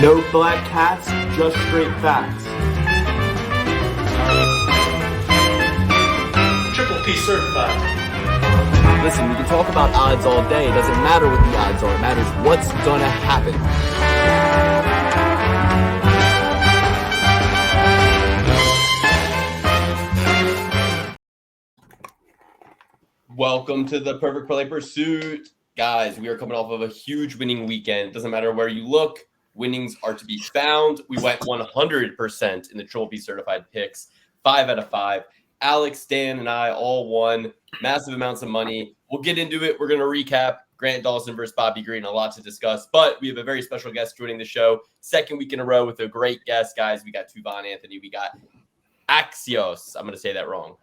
No black cats, just straight facts. Triple P certified. Listen, we can talk about odds all day. It doesn't matter what the odds are. It matters what's gonna happen. Welcome to the Perfect Parlay Pursuit. Guys, we are coming off of a huge winning weekend. It doesn't matter where you look. Winnings are to be found. We went 100% in the Triple P certified picks. 5 out of 5. Alex, Dan, and I all won massive amounts of money. We'll get into it. We're going to recap Grant Dawson versus Bobby Green. A lot to discuss, but we have a very special guest joining the show. Second week in a row with a great guest, guys. We got Tuvon Anthony. We got Axios. I'm going to say that wrong.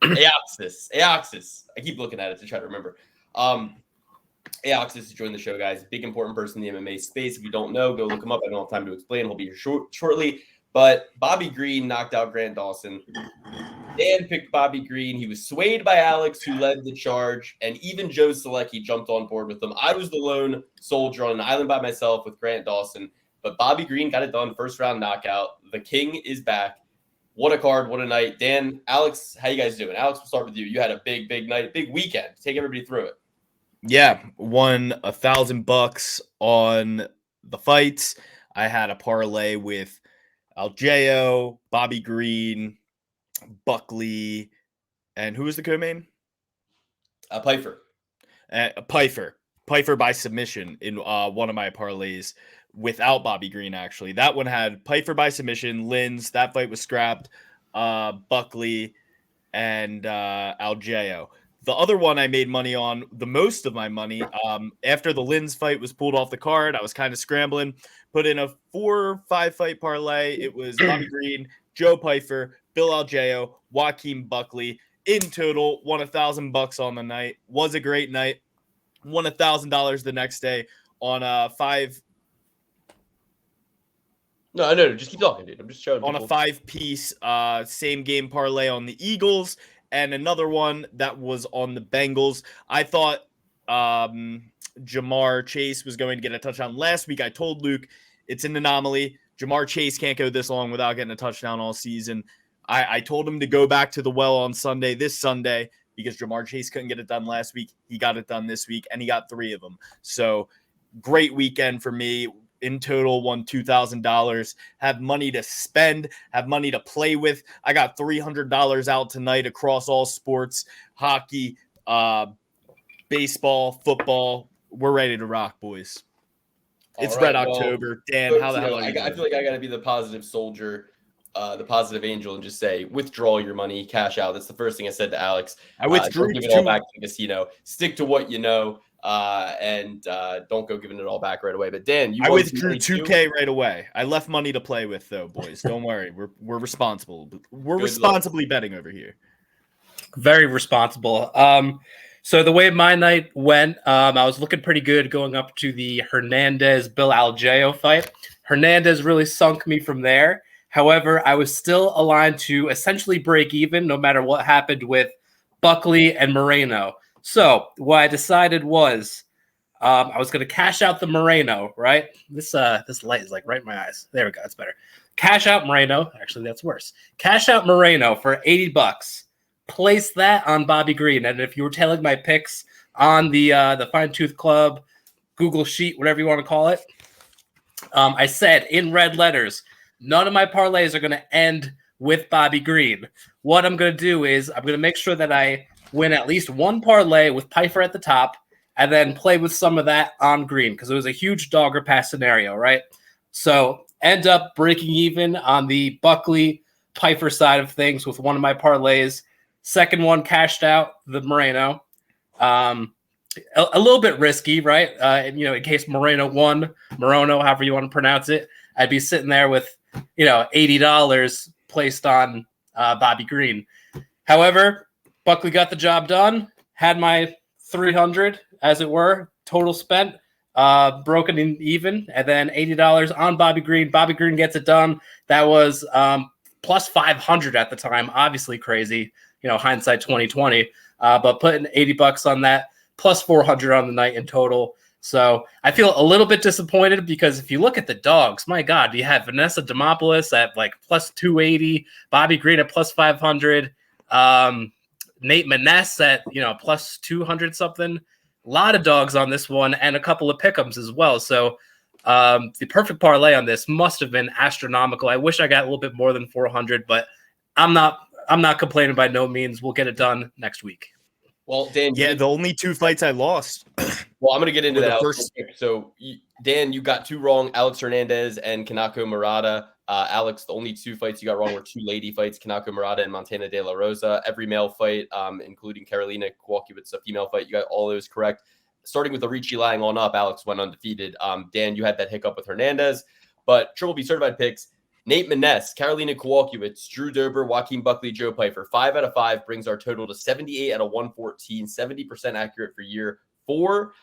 THEAEOXIS. I keep looking at it to try to remember. THEAEOXIS is joining the show, guys. Big, important person in the MMA space. If you don't know, go look him up. I don't have time to explain. He'll be here shortly. But Bobby Green knocked out Grant Dawson. Dan picked Bobby Green. He was swayed by Alex, who led the charge. And even Joe Selecki jumped on board with them. I was the lone soldier on an island by myself with Grant Dawson. But Bobby Green got it done. First round knockout. The king is back. What a card. What a night. Dan, Alex, how you guys doing? Alex, we'll start with you. You had a big night, big weekend. Take everybody through it. Yeah, won $1,000 on the fights. I had a parlay with Aljeo, Bobby Green, Buckley, and who was the co-main? Piper. Piper by submission in one of my parlays without Bobby Green, actually. That one had Piper by submission, Linz. That fight was scrapped. Buckley and Aljeo. The other one I made money on, the most of my money, after the Linz fight was pulled off the card, I was kind of scrambling, put in a 4 or 5 fight parlay. It was Bobby Green, Joe Piper, Bill Aljeo, Joaquin Buckley. In total, won $1,000 on the night. Was a great night. Won $1,000 the next day on 5. No, just keep talking, dude. I'm just showing. On a 5-piece same game parlay on the Eagles. And another one that was on the Bengals. I thought Jamar Chase was going to get a touchdown last week. I told Luke it's an anomaly. Jamar Chase can't go this long without getting a touchdown all season. I told him to go back to the well on this Sunday, because Jamar Chase couldn't get it done last week. He got it done this week, and he got 3 of them. So great weekend for me. In total, won $2,000, have money to spend, have money to play with. I got $300 out tonight across all sports, hockey, baseball, football. We're ready to rock, boys. It's Red October. Dan, how the hell are you? I feel like I got to be the positive soldier, the positive angel, and just say, withdraw your money, cash out. That's the first thing I said to Alex. I withdrew. Don't give it all back to the casino. Stick to what you know. And don't go giving it all back right away. But Dan, I withdrew $2K right away. I left money to play with, though, boys. Don't worry, we're responsible. We're responsibly betting over here. Very responsible. So the way my night went, I was looking pretty good going up to the Hernandez-Bill Aljeo fight. Hernandez really sunk me from there. However, I was still aligned to essentially break even no matter what happened with Buckley and Moreno. So what I decided was I was going to cash out the Moreno, right? This light is like right in my eyes. There we go. That's better. Cash out Moreno. Actually, that's worse. Cash out Moreno for $80. Place that on Bobby Green. And if you were tailing my picks on the Fine Tooth Club, Google Sheet, whatever you want to call it, I said in red letters, none of my parlays are going to end with Bobby Green. What I'm going to do is I'm going to make sure that I win at least one parlay with Piper at the top, and then play with some of that on Green, because it was a huge dog or pass scenario, right? So end up breaking even on the Buckley Piper side of things with one of my parlays. Second one cashed out the Moreno. A little bit risky, right? In case Moreno, however you want to pronounce it, I'd be sitting there with, $80 placed on Bobby Green. However, Buckley got the job done, had my 300, as it were, total spent, broken even, and then $80 on Bobby Green. Bobby Green gets it done. That was plus 500 at the time, obviously crazy, hindsight 2020, but putting $80 on that, plus 400 on the night in total. So I feel a little bit disappointed because if you look at the dogs, my God, you have Vanessa Demopoulos at like plus 280, Bobby Green at plus 500, Nate Maness at, plus 200 something. A lot of dogs on this one and a couple of pick'ems as well. So the perfect parlay on this must have been astronomical. I wish I got a little bit more than 400, but I'm not complaining by no means. We'll get it done next week. Well, Dan, the only 2 fights I lost. Well, I'm going to get into that. First... So, Dan, you got 2 wrong. Alex Hernandez and Kanako Murata. Alex, the only 2 fights you got wrong were 2 lady fights, Kanako Murata and Montana De La Rosa. Every male fight, including Karolina Kowalkiewicz, a female fight, you got all those correct. Starting with Arichi Lang on up, Alex went undefeated. Dan, you had that hiccup with Hernandez. But Triple B certified picks, Nate Maness, Karolina Kowalkiewicz, Drew Dober, Joaquin Buckley, Joe Pyfer. 5 out of 5 brings our total to 78 out of 114, 70% accurate for year 4.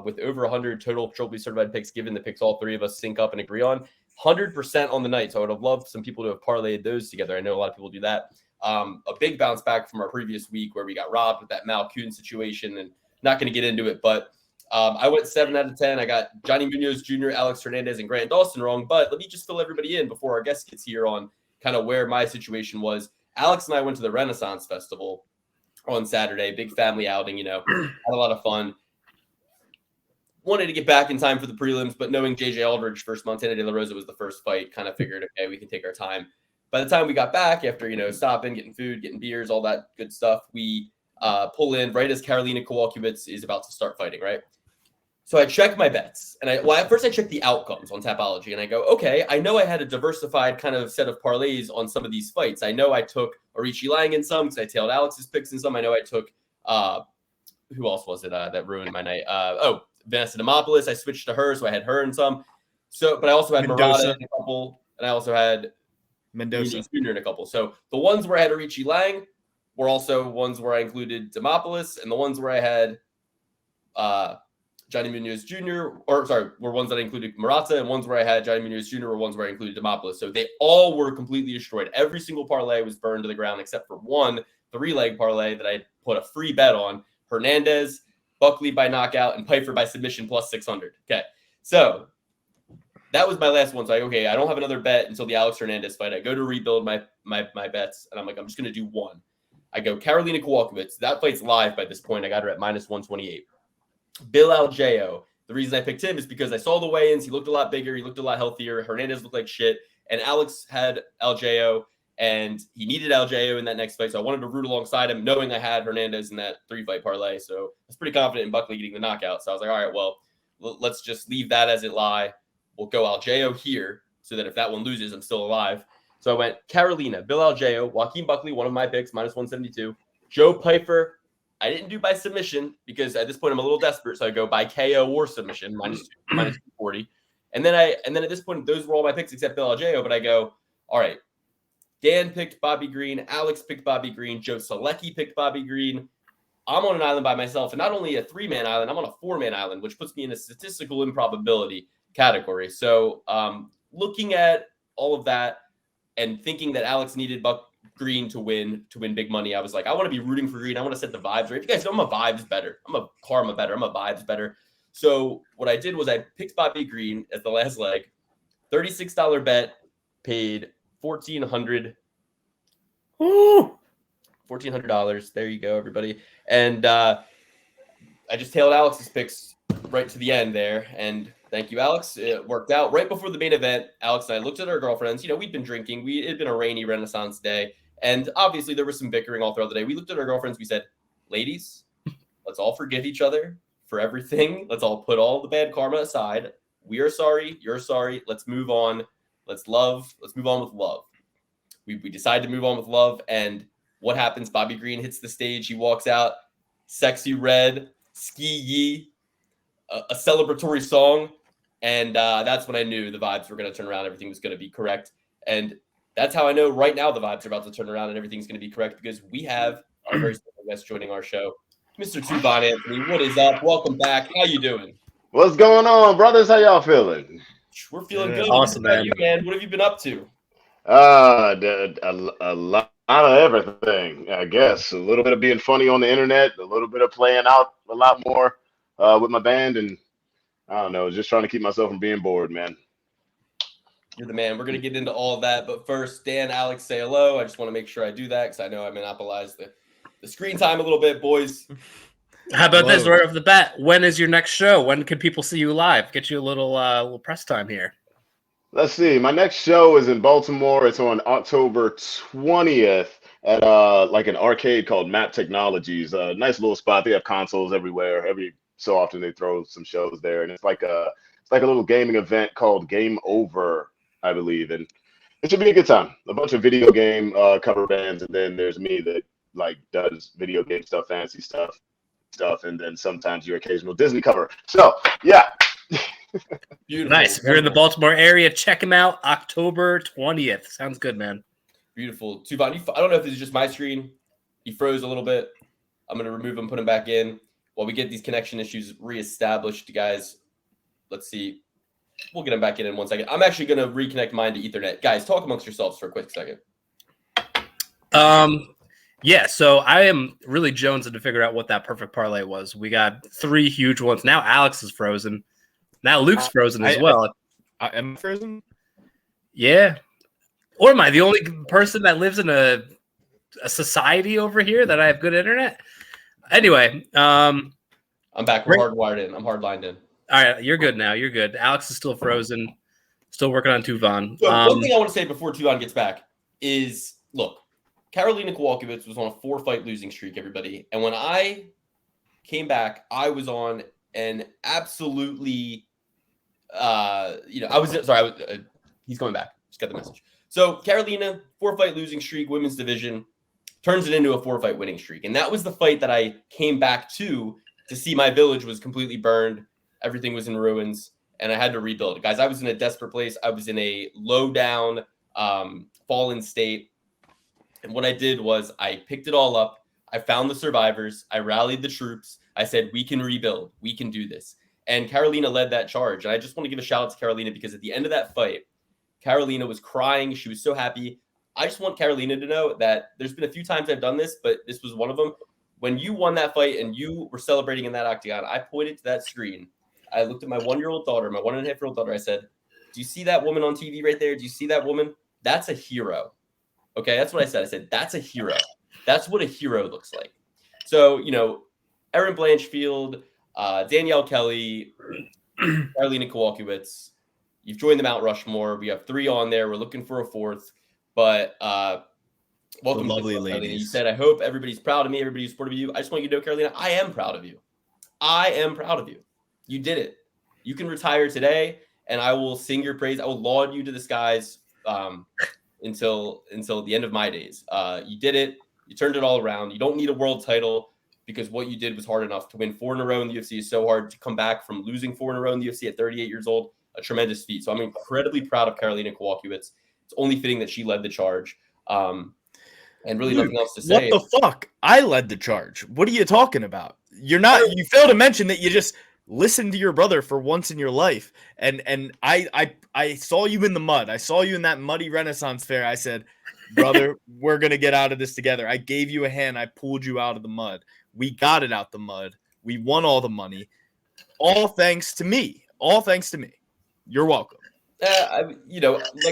With over 100 total Triple B certified picks, given the picks all 3 of us sync up and agree on. 100% on the night. So I would have loved some people to have parlayed those together. I know a lot of people do that. A big bounce back from our previous week where we got robbed with that Mal Kuhn situation, and not going to get into it, but I went 7 out of 10. I got Johnny Munoz Jr., Alex Hernandez, and Grant Dawson wrong, but let me just fill everybody in before our guest gets here on kind of where my situation was. Alex and I went to the Renaissance Festival on Saturday, big family outing, had a lot of fun. Wanted to get back in time for the prelims, but knowing JJ Aldridge versus Montana De La Rosa was the first fight, kind of figured, okay, we can take our time. By the time we got back, after, stopping, getting food, getting beers, all that good stuff, we pull in right as Karolina Kowalkiewicz is about to start fighting, right? So I check my bets, and at first I check the outcomes on Tapology, and I go, okay, I know I had a diversified kind of set of parlays on some of these fights. I know I took Arichi Lang in some because I tailed Alex's picks in some. I know I took who else was it that ruined my night? Vanessa Demopoulos. I switched to her, so I had her in some. So, but I also had Murata in a couple, and I also had Mendoza Jr. in a couple. So the ones where I had Arichi Lang were also ones where I included Demopoulos, and the ones where I had Johnny Munoz Jr. were ones that I included Murata, and ones where I had Johnny Munoz Jr. were ones where I included Demopoulos. So they all were completely destroyed. Every single parlay was burned to the ground except for one 3-leg parlay that I put a free bet on: Hernandez, Buckley by knockout, and Pyfer by submission plus 600. Okay, so that was my last one. So I don't have another bet until the Alex Hernandez fight. I go to rebuild my bets, and I'm like, I'm just going to do one. I go Karolina Kowalkiewicz. That fight's live by this point. I got her at minus 128. Bill Algeo. The reason I picked him is because I saw the weigh-ins. He looked a lot bigger. He looked a lot healthier. Hernandez looked like shit. And Alex had Algeo, and he needed Algeo in that next fight. So I wanted to root alongside him, knowing I had Hernandez in that 3-fight parlay. So I was pretty confident in Buckley getting the knockout. So I was like, all right, well, let's just leave that as it lie. We'll go Algeo here so that if that one loses, I'm still alive. So I went Karolina, Bill Algeo, Joaquin Buckley, one of my picks, minus 172. Joe Pyfer, I didn't do by submission because at this point I'm a little desperate. So I go by KO or submission, minus 240. And then at this point, those were all my picks except Bill Algeo. But I go, all right, Dan picked Bobby Green, Alex picked Bobby Green, Joe Selecki picked Bobby Green. I'm on an island by myself, and not only a 3-man island, I'm on a 4-man island, which puts me in a statistical improbability category. So looking at all of that and thinking that Alex needed Green to win big money, I was like, I want to be rooting for Green. I want to set the vibes right. You guys know I'm a vibes better. I'm a karma better. I'm a vibes better. So what I did was I picked Bobby Green as the last leg. $36 bet, paid $1,400. $1,400. There you go, everybody. And I just tailed Alex's picks right to the end there. And thank you, Alex. It worked out. Right before the main event, Alex and I looked at our girlfriends. We'd been drinking. It had been a rainy Renaissance day. And obviously there was some bickering all throughout the day. We looked at our girlfriends. We said, ladies, let's all forgive each other for everything. Let's all put all the bad karma aside. We are sorry. You're sorry. Let's move on. Let's love. Let's move on with love. We decided to move on with love. And what happens? Bobby Green hits the stage. He walks out. Sexy Red, Ski Yee, a celebratory song. And that's when I knew the vibes were going to turn around. Everything was going to be correct. And that's how I know right now the vibes are about to turn around and everything's going to be correct, because we have our very special guest joining our show, Mr. Tuvon Anthony. What is up? Welcome back. How you doing? What's going on, brothers? How y'all feeling? We're feeling good. Awesome, man. You, man. What have you been up to? A lot of everything, I guess. A little bit of being funny on the internet, a little bit of playing out a lot more with my band, and I don't know, just trying to keep myself from being bored, man. You're the man. We're going to get into all of that. But first, Dan, Alex, say hello. I just want to make sure I do that because I know I monopolized the screen time a little bit, boys. How about Hello. this right off the bat? When is your next show? When can people see you live? Get you a little press time here. Let's see. My next show is in Baltimore. It's on October 20th at like an arcade called Map Technologies. A nice little spot. They have consoles everywhere. Every so often they throw some shows there, and it's like a little gaming event called Game Over, I believe, and it should be a good time. A bunch of video game cover bands, and then there's me that like does video game stuff, fantasy stuff, and then sometimes your occasional Disney cover. So yeah. Beautiful. Nice. If you're in the Baltimore area, check him out. October 20th. Sounds good, man. Beautiful. Tuvon, I don't know if this is just my screen. He froze a little bit. I'm going to remove him, put him back in while we get these connection issues reestablished, guys. Let's see. We'll get him back in 1 second. I'm actually going to reconnect mine to Ethernet. Guys, talk amongst yourselves for a quick second. Yeah, so I am really jonesing to figure out what that perfect parlay was. We got 3 huge ones. Now Alex is frozen. Now Luke's frozen as well. Am I frozen? Yeah. Or am I the only person that lives in a society over here that I have good internet? Anyway, I'm back. We're hardwired in. I'm hardlined in. All right, you're good now. You're good. Alex is still frozen. Still working on Tuvon. So one thing I want to say before Tuvon gets back is, look, Karolina Kowalkiewicz was on a 4-fight losing streak, everybody. And when I came back, I was on an absolutely, he's coming back. Just got the message. So Karolina, 4-fight losing streak, women's division, turns it into a 4-fight winning streak. And that was the fight that I came back to see my village was completely burned. Everything was in ruins, and I had to rebuild it. Guys, I was in a desperate place. I was in a low-down, fallen state. And what I did was I picked it all up. I found the survivors. I rallied the troops. I said, we can rebuild. We can do this. And Karolina led that charge. And I just want to give a shout out to Karolina because at the end of that fight, Karolina was crying. She was so happy. I just want Karolina to know that there's been a few times I've done this, but this was one of them. When you won that fight and you were celebrating in that octagon, I pointed to that screen. I looked at my 1-year-old daughter, my 1.5-year-old daughter. I said, do you see that woman on TV right there? Do you see that woman? That's a hero. Okay, that's what I said. I said, that's a hero. That's what a hero looks like. So, Erin Blanchfield, Danielle Kelly, Karolina Kowalkiewicz, you've joined the Mount Rushmore. We have 3 on there. We're looking for a 4th. But welcome, lovely ladies. You said, I hope everybody's proud of me. Everybody's supportive of you. I just want you to know, Karolina, I am proud of you. I am proud of you. You did it. You can retire today, and I will sing your praise. I will laud you to the skies until the end of my days. You did it. You turned it all around. You don't need a world title because what you did was hard enough. To win 4 in a row in the UFC is so hard. To come back from losing 4 in a row in the UFC at 38 years old, a tremendous feat. So I'm incredibly proud of Karolina Kowalkiewicz. It's only fitting that she led the charge. And really nothing else to say. What the fuck? I led the charge. What are you talking about? You fail to mention that you just listen to your brother for once in your life. And I saw you in the mud. I saw you in that muddy Renaissance fair. I said, brother, we're going to get out of this together. I gave you a hand. I pulled you out of the mud. We got it out the mud. We won all the money. All thanks to me. All thanks to me. You're welcome. Like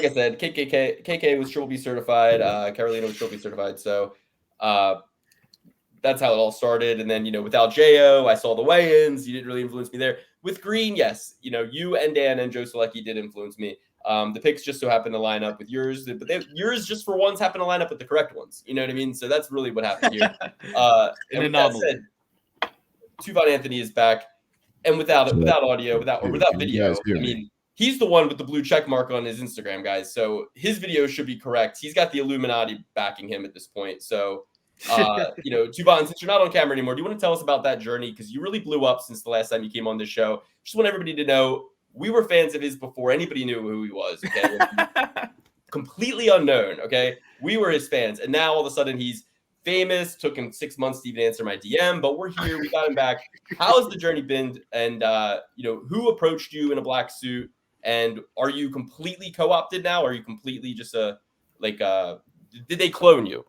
I said, KK was Triple B certified. Karolina was Triple B certified. So that's how it all started. And then, with Aljeo, I saw the weigh-ins. You didn't really influence me there. With Green, yes, you and Dan and Joe Selecki did influence me. The picks just so happened to line up with yours, but yours just for once happened to line up with the correct ones. You know what I mean? So that's really what happened here. And with that said, Tuvon Anthony is back, and without audio, without video. I mean, he's the one with the blue check mark on his Instagram, guys. So his video should be correct. He's got the Illuminati backing him at this point. So, Tuvon, since you're not on camera anymore, do you want to tell us about that journey? Because you really blew up since the last time you came on this show. Just want everybody to know we were fans of his before anybody knew who he was. Okay, completely unknown. Okay, we were his fans, and now all of a sudden he's famous. Took him 6 months to even answer my DM, but we're here. We got him back. How has the journey been? And who approached you in a black suit? And are you completely co-opted now? Or are you completely just did they clone you?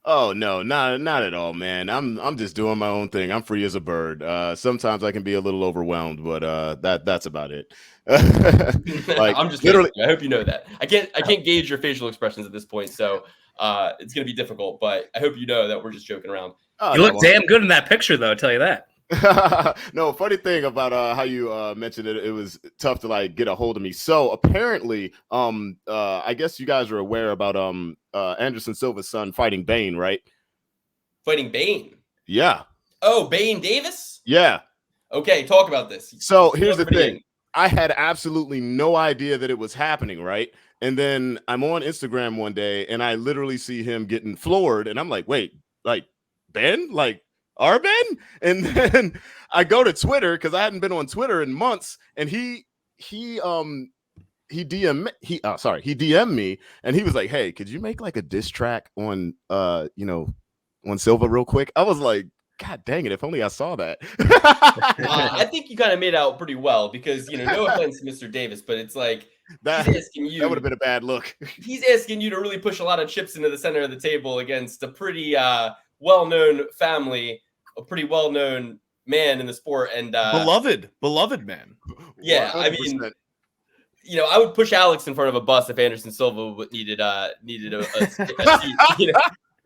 Oh no, not at all, man. I'm just doing my own thing. I'm free as a bird. Sometimes I can be a little overwhelmed, but that's about it. Like I'm just literally, kidding. I hope you know that. I can't gauge your facial expressions at this point, so it's gonna be difficult. But I hope you know that we're just joking around. oh, You no, look damn good in that picture, though. I'll tell you that. no, funny thing about how you mentioned it, it was tough to like get a hold of me. So apparently, I guess you guys are aware about Anderson Silva's son fighting Bane, right? Fighting Bane. Yeah. Oh, Bane Davis? Yeah. Okay, talk about this. So here's the thing. I had absolutely no idea that it was happening, right? And then I'm on Instagram one day and I literally see him getting floored, and I'm like, wait, like Ben? Like our Ben? And then I go to Twitter because I hadn't been on Twitter in months, and he DM'd me, and he was like, hey, could you make like a diss track on on Silva real quick? I was like, God dang it, if only I saw that. I think you kind of made out pretty well because, no offense to Mr. Davis, but it's like that he's asking you. That would have been a bad look. He's asking you to really push a lot of chips into the center of the table against a pretty well-known family, a pretty well-known man in the sport, and beloved man. Yeah, 100%. I mean, I would push Alex in front of a bus if Anderson Silva needed a seat,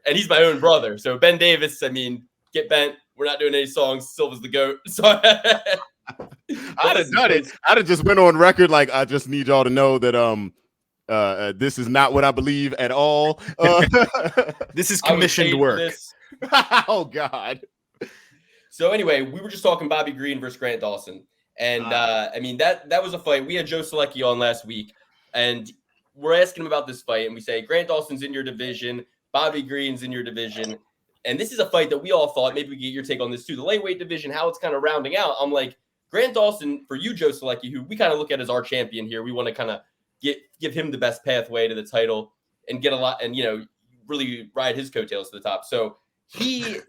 and he's my own brother. So Ben Davis, I mean, get bent. We're not doing any songs. Silva's the GOAT. So I'd have done it. I'd have just went on record like, I just need y'all to know that this is not what I believe at all. This is commissioned work. Oh God. So anyway, we were just talking Bobby Green versus Grant Dawson. And I mean, that was a fight. We had Joe Selecki on last week, and we're asking him about this fight. And we say, Grant Dawson's in your division. Bobby Green's in your division. And this is a fight that we all thought, maybe we get your take on this too. The lightweight division, how it's kind of rounding out. I'm like, Grant Dawson, for you, Joe Selecki, who we kind of look at as our champion here. We want to kind of give him the best pathway to the title and get a lot and, really ride his coattails to the top. So we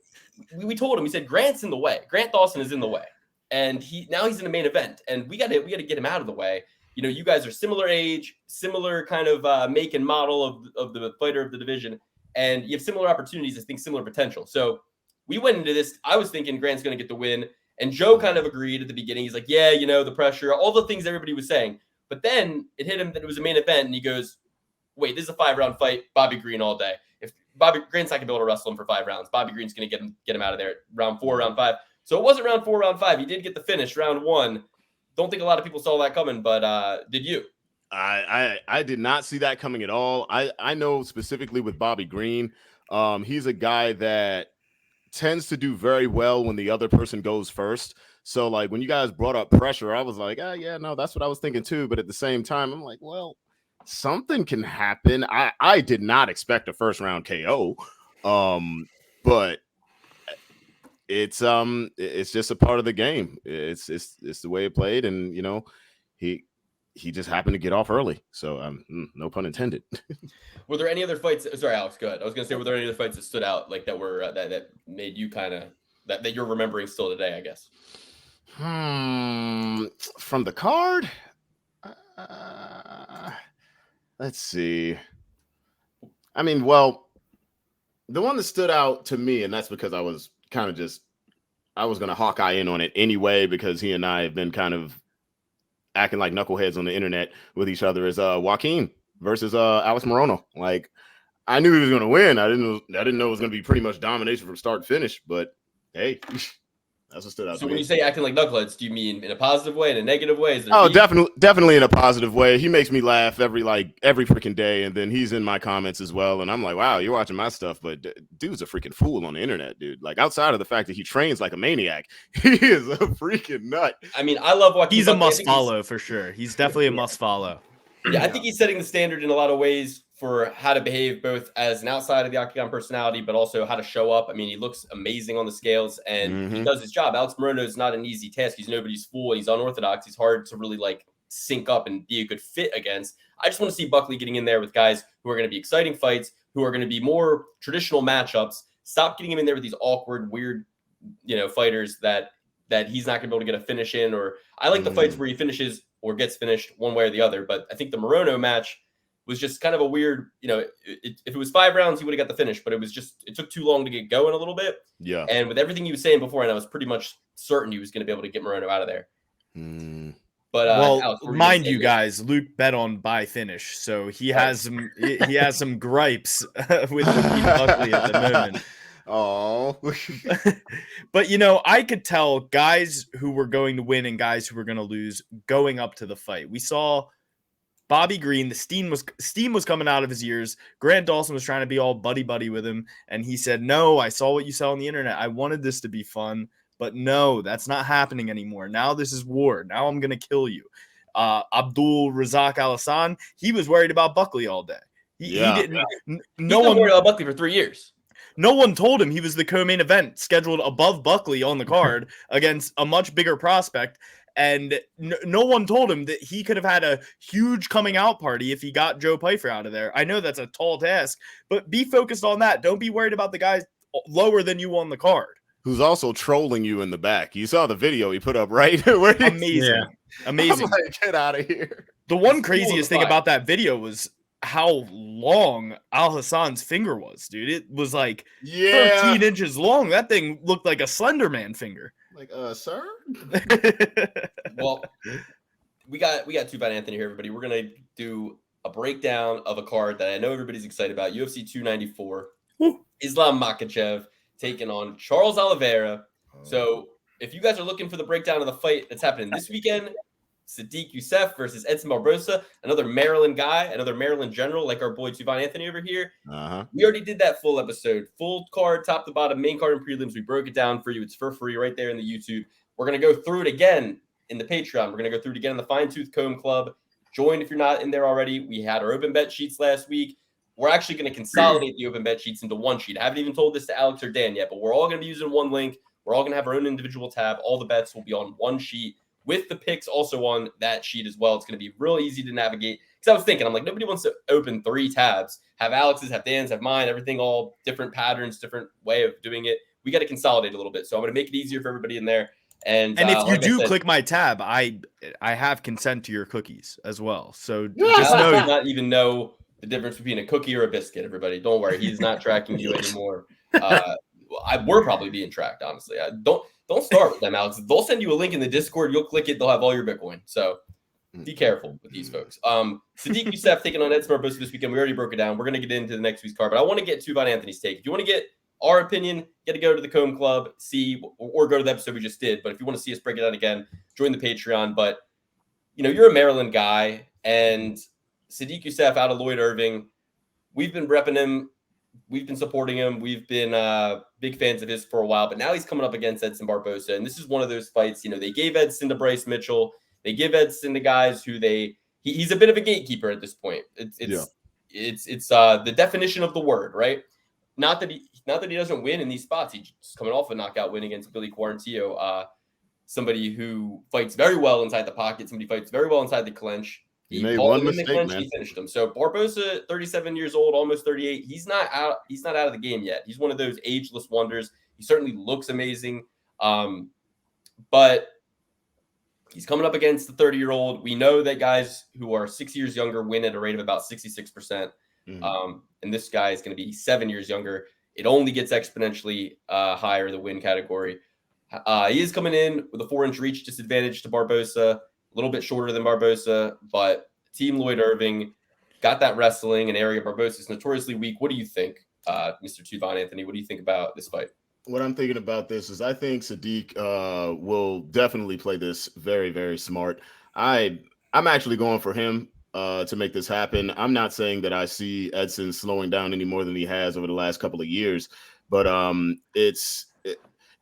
told him, we said, Grant's in the way. Grant Dawson is in the way. And now he's in the main event, and we got to get him out of the way. You guys are similar age, similar kind of make and model of the fighter of the division, and you have similar opportunities. I think similar potential. So we went into this. I was thinking Grant's going to get the win, and Joe kind of agreed at the beginning. He's like, yeah, the pressure, all the things everybody was saying. But then it hit him that it was a main event, and he goes, wait, this is a 5-round fight. Bobby Green all day. If Bobby Grant's not going to be able to wrestle him for 5 rounds, Bobby Green's going to get him out of there. Round 4, round 5. So it wasn't round 4, round 5. He did get the finish, round 1. Don't think a lot of people saw that coming, but did you? I did not see that coming at all. I know specifically with Bobby Green, he's a guy that tends to do very well when the other person goes first. So like when you guys brought up pressure, I was like, yeah, no, that's what I was thinking too. But at the same time, I'm like, well, something can happen. I did not expect a first round KO, but it's just a part of the game. It's the way it played, and he just happened to get off early. So no pun intended. Were there any other fights? Sorry, Alex, go ahead. I was gonna say, were there any other fights that stood out like that were that made you kind of that you're remembering still today? I guess. From the card, let's see. I mean, well, the one that stood out to me, and that's because I was kind of I was going to Hawkeye in on it anyway, because he and I have been kind of acting like knuckleheads on the internet with each other, is Joaquin versus Alex Morono. Like, I knew he was going to win. I didn't know it was going to be pretty much domination from start to finish, but hey, that's what stood out to me. So when you say acting like knuckleheads, do you mean in a positive way, in a negative way? Definitely in a positive way. He makes me laugh every freaking day, and then he's in my comments as well, and I'm like, wow, you're watching my stuff, but dude's a freaking fool on the internet, dude. Like, outside of the fact that he trains like a maniac, he is a freaking nut. I mean, I love Joaquin. He's a must follow for sure. He's definitely a must follow. Yeah, I think he's setting the standard in a lot of ways for how to behave both as an outside of the octagon personality, but also how to show up. I mean, he looks amazing on the scales, and he does his job. Alex Morono is not an easy task. He's nobody's fool. He's unorthodox. He's hard to really like sync up and be a good fit against. I just want to see Buckley getting in there with guys who are going to be exciting fights, who are going to be more traditional matchups. Stop getting him in there with these awkward, weird, fighters that he's not going to be able to get a finish in. Or I like the fights where he finishes or gets finished one way or the other. But I think the Morono match, was just kind of a weird, if it was 5 rounds, he would have got the finish, but it took too long to get going a little bit. Yeah. And with everything he was saying before, and I was pretty much certain he was going to be able to get Moreno out of there. But Alex, mind you guys, Luke bet on by finish, so he has some gripes with Buckley at the moment. Oh, but I could tell guys who were going to win and guys who were going to lose going up to the fight. We saw Bobby Green, the steam was coming out of his ears. Grant Dawson was trying to be all buddy with him, and he said, "No, I saw what you saw on the internet. I wanted this to be fun." But no, that's not happening anymore. Now this is war. Now I'm going to kill you. Abdul Razak Al-Hassan, he was worried about Buckley all day. He didn't. No one worried about Buckley for 3 years. No one told him he was the co-main event scheduled above Buckley on the card against a much bigger prospect. And no one told him that he could have had a huge coming out party if he got Joe Pyfer out of there. I know that's a tall task, but be focused on that. Don't be worried about the guys lower than you on the card. Who's also trolling you in the back. You saw the video he put up, right? Amazing. Amazing. I'm like, get out of here. The one craziest thing about that video was how long Al-Hassan's finger was, dude. It was like 13 inches long. That thing looked like a Slender Man finger. Like, sir? Well, we got two Van Anthony here, everybody. We're going to do a breakdown of a card that I know everybody's excited about. UFC 294. Islam Makhachev taking on Charles Oliveira. So if you guys are looking for the breakdown of the fight that's happening this weekend, Sadiq Yusuff versus Edson Barbosa, another Maryland guy, another Maryland general like our boy Tuvan Anthony over here. We already did that full episode. Full card, top to bottom, main card and prelims. We broke it down for you. It's for free right there in the YouTube. We're going to go through it again in the Patreon. We're going to go through it again in the Fine Tooth Comb Club. Join if you're not in there already. We had our open bet sheets last week. We're actually going to consolidate the open bet sheets into one sheet. I haven't even told this to Alex or Dan yet, but we're all going to be using one link. We're all going to have our own individual tab. All the bets will be on one sheet with the picks also on that sheet as well. It's going to be real easy to navigate. Because I was thinking, I'm like, nobody wants to open 3 tabs, have Alex's, have Dan's, have mine, everything all different patterns, different way of doing it. We got to consolidate a little bit. So I'm going to make it easier for everybody in there. And if you do click my tab, I have consent to your cookies as well. So just know does not even know the difference between a cookie or a biscuit, everybody. Don't worry. He's not tracking you anymore. We're probably being tracked, honestly. Don't start with them, Alex. They'll send you a link in the Discord. You'll click it. They'll have all your Bitcoin. So be careful with these folks. Sadiq Yusuff taking on Edson Barbosa this weekend. We already broke it down. We're going to get into the next week's card. But I want to get Tuvan Anthony's take. If you want to get our opinion, you got to go to the Comb Club, see, or go to the episode we just did. But if you want to see us break it down again, join the Patreon. But, you're a Maryland guy. And Sadiq Yusuff out of Lloyd Irving, we've been repping him. We've been supporting him. We've been big fans of his for a while, but now he's coming up against Edson Barbosa. And this is one of those fights, they gave Edson to Bryce Mitchell. They give Edson to guys who he's a bit of a gatekeeper at this point. It's the definition of the word, right? Not that he doesn't win in these spots. He's just coming off a knockout win against Billy Quarantillo, somebody who fights very well inside the pocket. Somebody fights very well inside the clinch. He made one mistake, man. He finished him. So Barbosa, 37 years old, almost 38. He's not out of the game yet. He's one of those ageless wonders. He certainly looks amazing. But he's coming up against the 30-year-old. We know that guys who are 6 years younger win at a rate of about 66%. And this guy is going to be 7 years younger. It only gets exponentially higher, the win category. He is coming in with a 4-inch reach disadvantage to Barbosa. A little bit shorter than Barbosa, but Team Lloyd Irving got that wrestling, an area Barbosa is notoriously weak. What do you think, Mr. Tuvan Anthony? What do you think about this fight? What I'm thinking about this is I think Sadiq will definitely play this very, very smart. I'm actually going for him to make this happen. I'm not saying that I see Edson slowing down any more than he has over the last couple of years, but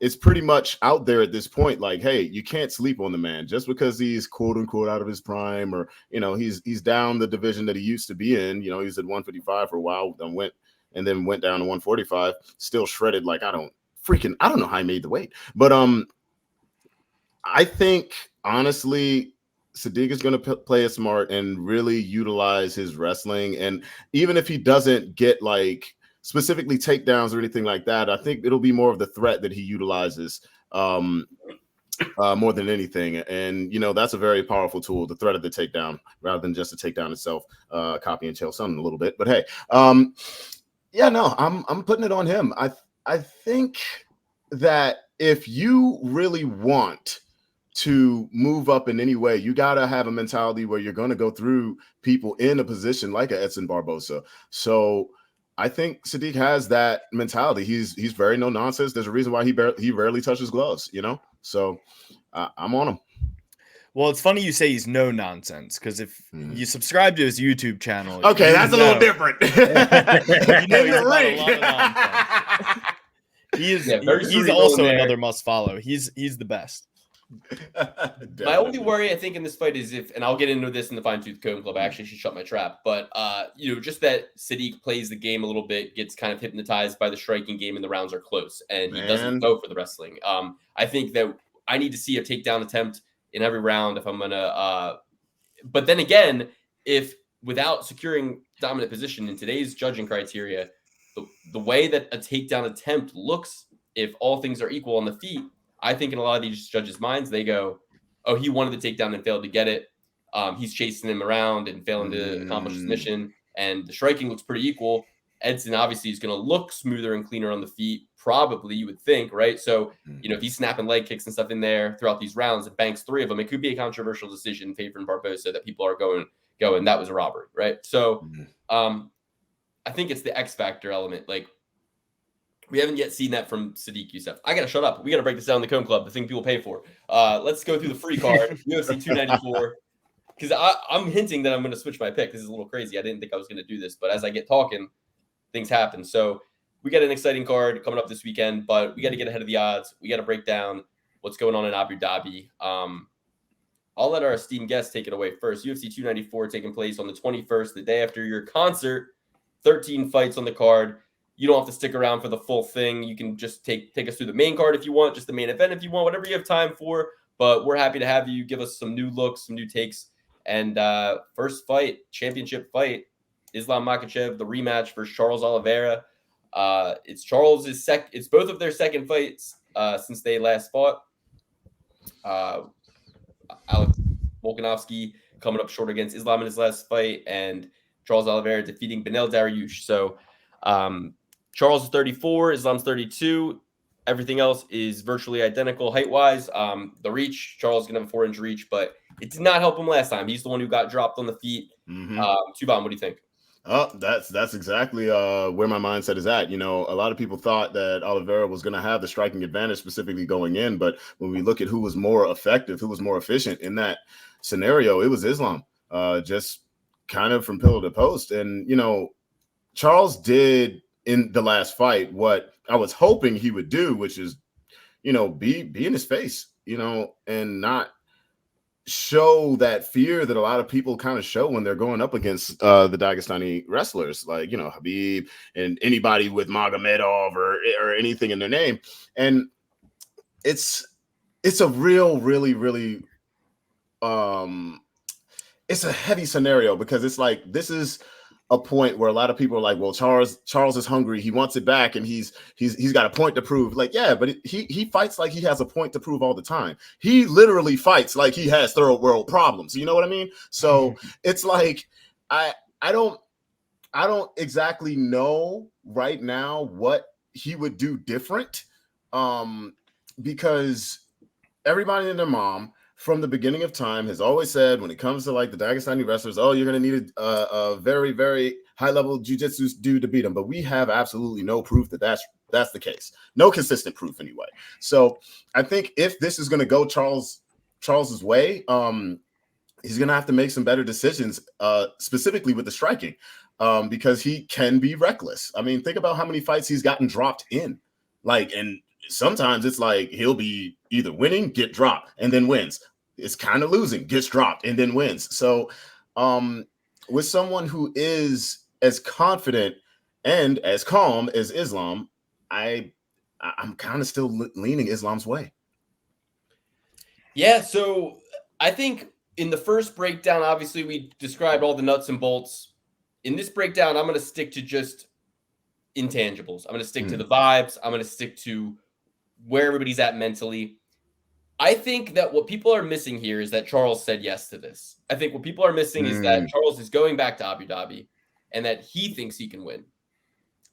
it's pretty much out there at this point. Like, hey, you can't sleep on the man just because he's quote unquote out of his prime, or he's down the division that he used to be in. He was at 155 for a while, then went down to 145. Still shredded. Like I don't know how he made the weight, but I think honestly, Sadiq is going to play it smart and really utilize his wrestling. And even if he doesn't get specifically takedowns or anything like that, I think it'll be more of the threat that he utilizes. more than anything. And, that's a very powerful tool, the threat of the takedown, rather than just the takedown itself, copy and Chael Sonnen a little bit. But hey, I'm putting it on him. I think that if you really want to move up in any way, you got to have a mentality where you're going to go through people in a position like a Edson Barbosa. So I think Sadiq has that mentality. He's very no nonsense. There's a reason why he rarely touches gloves, So I'm on him. Well, it's funny you say he's no nonsense, because if you subscribe to his YouTube channel, okay, that's a little different. He's about a lot of nonsense. He's also another must follow. He's the best. My only worry, I think, in this fight is and I'll get into this in the Fine Tooth Comb Club. I actually should shut my trap, but just that Sadiq plays the game a little bit, gets kind of hypnotized by the striking game, and the rounds are close, and he doesn't go for the wrestling. I think that I need to see a takedown attempt in every round if I'm gonna. But then again, if without securing dominant position in today's judging criteria, the way that a takedown attempt looks, if all things are equal on the feet, I think in a lot of these judges' minds, they go, oh, he wanted the takedown and failed to get it. He's chasing him around and failing to accomplish his mission. And the striking looks pretty equal. Edson obviously is going to look smoother and cleaner on the feet, probably, you would think, right? So, if he's snapping leg kicks and stuff in there throughout these rounds and banks 3 of them, it could be a controversial decision favoring Barbosa that people are going, that was a robbery, right? So, I think it's the X factor element. Like, we haven't yet seen that from Sadiq Yusuff. I got to shut up. We got to break this down in the Comb Club, the thing people pay for. Let's go through the free card, UFC 294. Because I'm hinting that I'm going to switch my pick. This is a little crazy. I didn't think I was going to do this. But as I get talking, things happen. So we got an exciting card coming up this weekend. But we got to get ahead of the odds. We got to break down what's going on in Abu Dhabi. I'll let our esteemed guests take it away first. UFC 294 taking place on the 21st, the day after your concert. 13 fights on the card. You don't have to stick around for the full thing. You can just take us through the main card if you want, just the main event if you want, whatever you have time for. But we're happy to have you give us some new looks, some new takes. And first fight, championship fight, Islam Makhachev, the rematch versus Charles Oliveira. It's Charles's it's both of their second fights since they last fought. Alex Volkanovski coming up short against Islam in his last fight, and Charles Oliveira defeating Benel Dariush. So Charles is 34, Islam's 32. Everything else is virtually identical height-wise. The reach, Charles is going to have a 4-inch reach, but it did not help him last time. He's the one who got dropped on the feet. Tuban, what do you think? Oh, that's exactly where my mindset is at. A lot of people thought that Oliveira was going to have the striking advantage specifically going in, but when we look at who was more effective, who was more efficient in that scenario, it was Islam, just kind of from pillar to post. And, Charles did in the last fight what I was hoping he would do, which is, be in his face, and not show that fear that a lot of people kind of show when they're going up against the Dagestani wrestlers, like, Habib and anybody with Magomedov or anything in their name. And it's a really it's a heavy scenario, because it's like, this is a point where a lot of people are like, well, Charles is hungry. He wants it back, and he's got a point to prove. Like, yeah, but he fights like he has a point to prove all the time. He literally fights like he has third world problems. You know what I mean? So it's like, I don't exactly know right now what he would do different, because everybody and their mom from the beginning of time has always said, when it comes to like the Dagestani wrestlers, oh, you're going to need a very, very high level jiu-jitsu dude to beat them. But we have absolutely no proof that that's the case. No consistent proof anyway. So I think if this is going to go Charles's way, he's going to have to make some better decisions, specifically with the striking, because he can be reckless. I mean, think about how many fights he's gotten dropped in, and sometimes it's like he'll be either winning, get dropped, and then wins. It's kind of losing, gets dropped, and then wins. So with someone who is as confident and as calm as Islam, I'm kind of still leaning Islam's way. Yeah, so I think in the first breakdown, obviously we described all the nuts and bolts. In this breakdown, I'm going to stick to just intangibles. I'm going to stick to the vibes. I'm going to stick to where everybody's at mentally. I think that what people are missing here is that Charles said yes to this. I think what people are missing is that Charles is going back to Abu Dhabi and that he thinks he can win.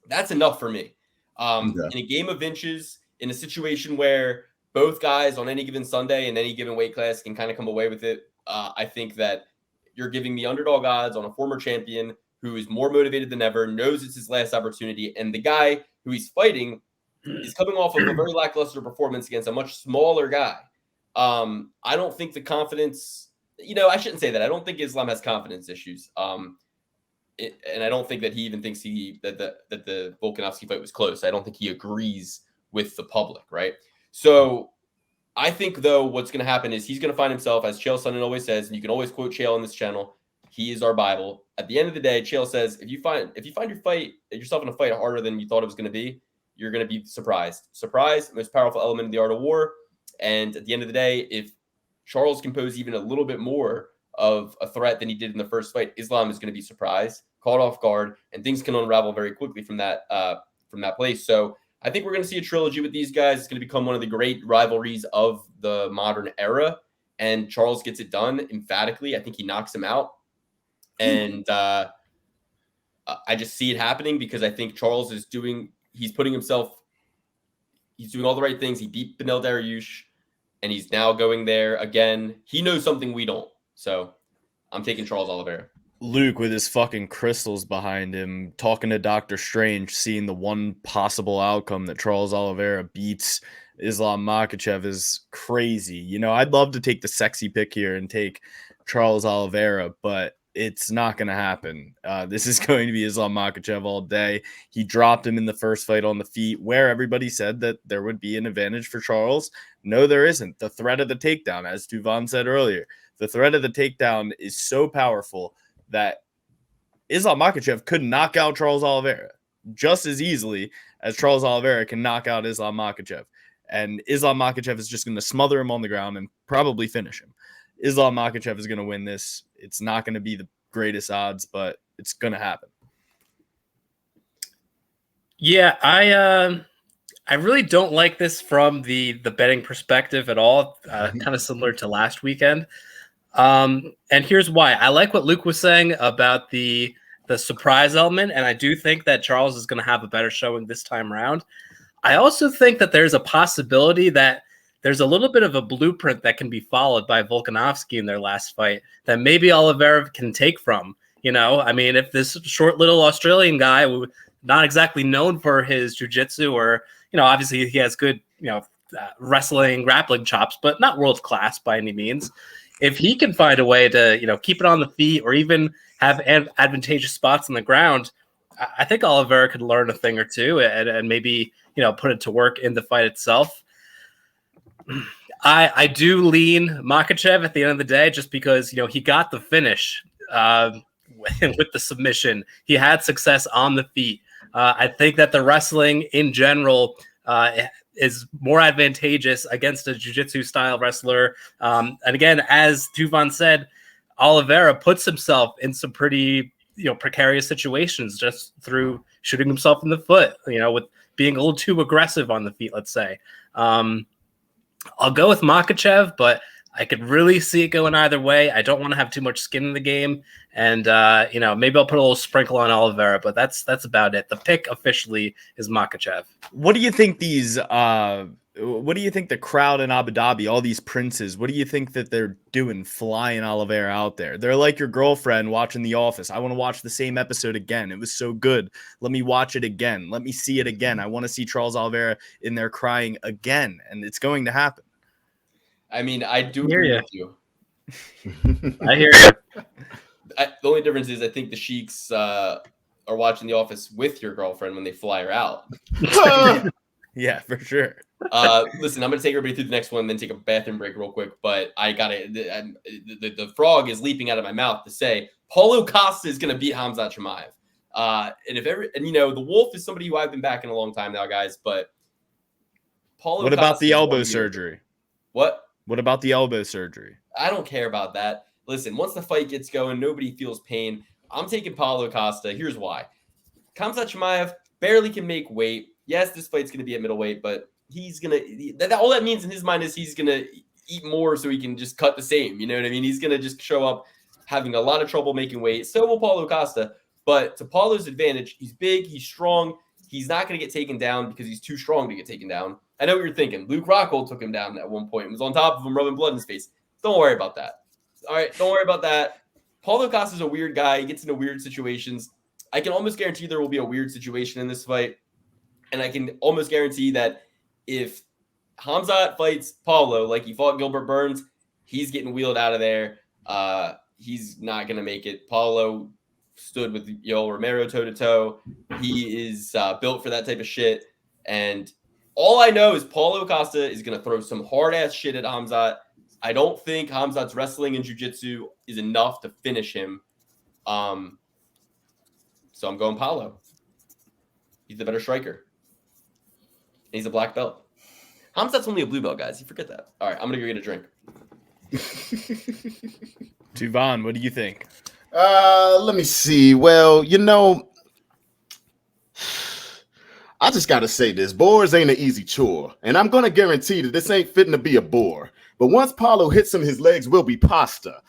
That's enough for me. In a game of inches, in a situation where both guys on any given Sunday and any given weight class can kind of come away with it, I think that you're giving the underdog odds on a former champion who is more motivated than ever, knows it's his last opportunity, and the guy who he's fighting is coming off of a very lackluster performance against a much smaller guy. I don't think the confidence, I shouldn't say that. I don't think Islam has confidence issues. And I don't think that he even thinks that the Volkanovski fight was close. I don't think he agrees with the public, right? So I think, though, what's going to happen is he's going to find himself, as Chael Sonnen always says, and you can always quote Chael on this channel, he is our Bible. At the end of the day, Chael says, if you find yourself in a fight harder than you thought it was going to be, you're going to be surprised. Surprise, most powerful element in the art of war. And at the end of the day, if Charles can pose even a little bit more of a threat than he did in the first fight, Islam is going to be surprised, caught off guard, and things can unravel very quickly from that place. So I think we're going to see a trilogy with these guys. It's going to become one of the great rivalries of the modern era. And Charles gets it done emphatically. I think he knocks him out. And I just see it happening because I think Charles he's doing all the right things. He beat Beneil Dariush, and he's now going there again. He knows something we don't. So I'm taking Charles Oliveira. Luke with his fucking crystals behind him, talking to Dr. Strange, seeing the one possible outcome that Charles Oliveira beats Islam Makhachev is crazy. I'd love to take the sexy pick here and take Charles Oliveira, but it's not going to happen. This is going to be Islam Makhachev all day. He dropped him in the first fight on the feet where everybody said that there would be an advantage for Charles. No, there isn't. The threat of the takedown, as Duvan said earlier, the threat of the takedown is so powerful that Islam Makhachev could knock out Charles Oliveira just as easily as Charles Oliveira can knock out Islam Makhachev. And Islam Makhachev is just going to smother him on the ground and probably finish him. Islam Makhachev is going to win this. It's not going to be the greatest odds, but it's going to happen. Yeah, I really don't like this from the betting perspective at all. Kind of similar to last weekend. And here's why. I like what Luke was saying about the surprise element, and I do think that Charles is going to have a better showing this time around. I also think that there's a possibility that there's a little bit of a blueprint that can be followed by Volkanovski in their last fight that maybe Oliveira can take from. If this short little Australian guy, not exactly known for his jiu-jitsu or, obviously he has good, wrestling, grappling chops, but not world class by any means. If he can find a way to, keep it on the feet or even have advantageous spots on the ground, I think Oliveira could learn a thing or two and maybe, put it to work in the fight itself. I do lean Makhachev at the end of the day, just because, he got the finish with the submission. He had success on the feet. I think that the wrestling in general is more advantageous against a jiu-jitsu style wrestler. And again, as Duvan said, Oliveira puts himself in some pretty, precarious situations just through shooting himself in the foot, with being a little too aggressive on the feet, let's say. I'll go with Makhachev, but I could really see it going either way. I don't want to have too much skin in the game. And, maybe I'll put a little sprinkle on Oliveira, but that's about it. The pick officially is Makhachev. What do you think what do you think the crowd in Abu Dhabi, all these princes, what do you think that they're doing flying Oliveira out there? They're like your girlfriend watching The Office. I want to watch the same episode again. It was so good. Let me watch it again. Let me see it again. I want to see Charles Oliveira in there crying again, and it's going to happen. I do agree with you. I hear you. The only difference is I think the Sheiks are watching The Office with your girlfriend when they fly her out. Yeah, for sure. Listen, I'm going to take everybody through the next one, then take a bathroom break real quick. But I got it. The frog is leaping out of my mouth to say Paulo Costa is going to beat Khamzat Chimaev. The Wolf is somebody who I've been backing a long time now, guys. But Paulo. What about the elbow surgery? What? What about the elbow surgery? I don't care about that. Listen, once the fight gets going, nobody feels pain. I'm taking Paulo Costa. Here's why. Khamzat Chimaev barely can make weight. Yes, this fight's going to be at middleweight, but he's going to – all that means in his mind is he's going to eat more so he can just cut the same. You know what I mean? He's going to just show up having a lot of trouble making weight. So will Paulo Costa. But to Paulo's advantage, he's big, he's strong. He's not going to get taken down because he's too strong to get taken down. I know what you're thinking. Luke Rockhold took him down at one point and was on top of him, rubbing blood in his face. Don't worry about that. All right, don't worry about that. Paulo Costa's a weird guy. He gets into weird situations. I can almost guarantee there will be a weird situation in this fight. And I can almost guarantee that if Khamzat fights Paulo like he fought Gilbert Burns, he's getting wheeled out of there. He's not going to make it. Paulo stood with Yoel Romero toe-to-toe. He is built for that type of shit. And all I know is Paulo Costa is going to throw some hard-ass shit at Khamzat. I don't think Khamzat's wrestling and jiu-jitsu is enough to finish him. So I'm going Paulo. He's the better striker. And he's a black belt. Khamzat's only a blue belt, guys. You forget that. All right, I'm going to go get a drink. Tuvan, what do you think? Let me see. Well, I just got to say this. Boars ain't an easy chore. And I'm going to guarantee that this ain't fitting to be a bore. But once Paulo hits him, his legs will be pasta.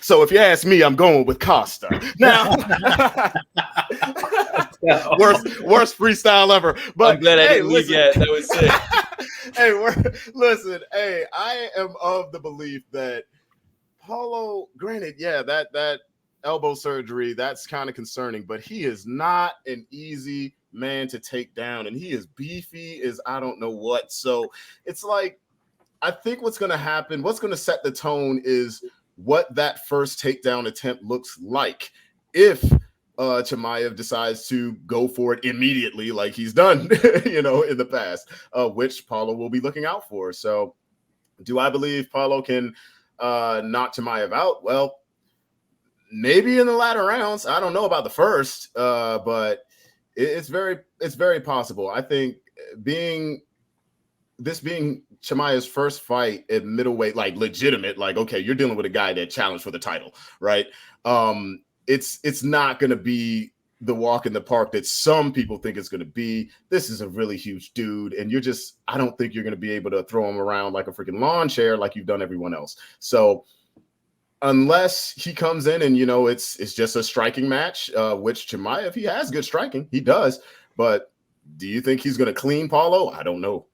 So if you ask me, I'm going with Costa. Now, worst freestyle ever. But I'm glad I didn't leave yet. That was sick. Listen. Hey, I am of the belief that Paulo, granted, yeah, that elbow surgery, that's kind of concerning, but he is not an easy man to take down, and he is beefy as I don't know what. So it's like, I think what's going to happen, what's going to set the tone is what that first takedown attempt looks like. If Chimaev decides to go for it immediately, like he's done, in the past, which Paulo will be looking out for. So do I believe Paulo can knock Chimaev out? Well, maybe in the latter rounds. I don't know about the first, but it's very possible. I think being Chimaev's first fight at middleweight, like legitimate, like, okay, you're dealing with a guy that challenged for the title, right? It's not going to be the walk in the park that some people think it's going to be. This is a really huge dude, and I don't think you're going to be able to throw him around like a freaking lawn chair like you've done everyone else. So unless he comes in and, it's just a striking match, which Chimaev, he has good striking. He does. But do you think he's going to clean Paulo? I don't know.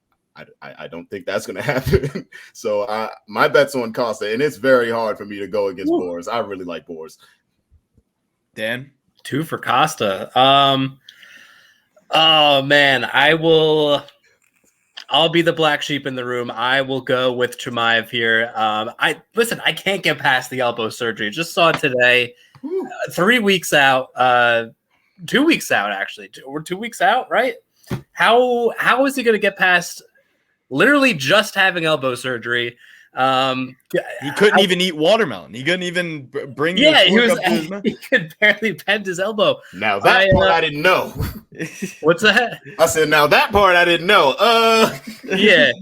I don't think that's going to happen. So my bet's on Costa, and it's very hard for me to go against Boars. I really like Boars. Dan? 2 for Costa. Oh man, I'll be the black sheep in the room. I will go with Chimaev here. I can't get past the elbow surgery. Just saw it today. 3 weeks out. 2 weeks out, actually. We're 2 weeks out, right? How is he going to get past literally just having elbow surgery? He couldn't even eat watermelon. He couldn't even bring he could barely bend his elbow. Now that part I didn't know. What's that? I said, now that part I didn't know. Yeah.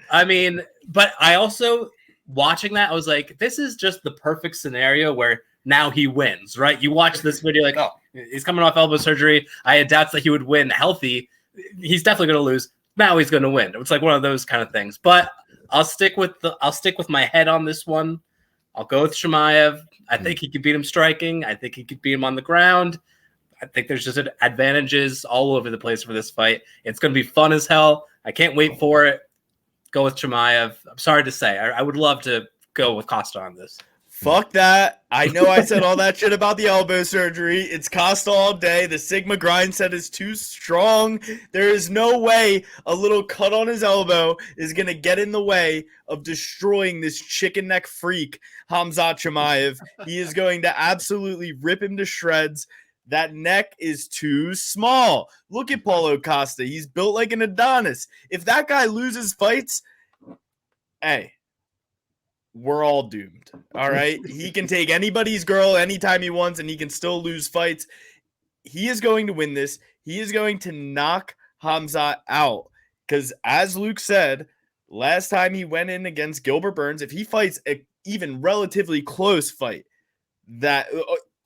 I mean, but I also, watching that, I was like, this is just the perfect scenario where now he wins, right? You watch this video like, oh, he's coming off elbow surgery. I had doubts that he would win healthy. He's definitely going to lose. Now he's going to win. It's like one of those kind of things. But I'll stick with my head on this one. I'll go with Chimaev. I think he could beat him striking. I think he could beat him on the ground. I think there's just advantages all over the place for this fight. It's going to be fun as hell. I can't wait for it. Go with Chimaev. I'm sorry to say. I would love to go with Costa on this. Fuck that. I know I said all that shit about the elbow surgery. It's Costa all day. The Sigma grind set is too strong. There is no way a little cut on his elbow is going to get in the way of destroying this chicken neck freak, Khamzat Chimaev. He is going to absolutely rip him to shreds. That neck is too small. Look at Paulo Costa. He's built like an Adonis. If that guy loses fights, hey, we're all doomed. All right. He can take anybody's girl anytime he wants, and he can still lose fights. He is going to win this. He is going to knock Khamzat out. Because as Luke said, last time he went in against Gilbert Burns, if he fights an even relatively close fight, that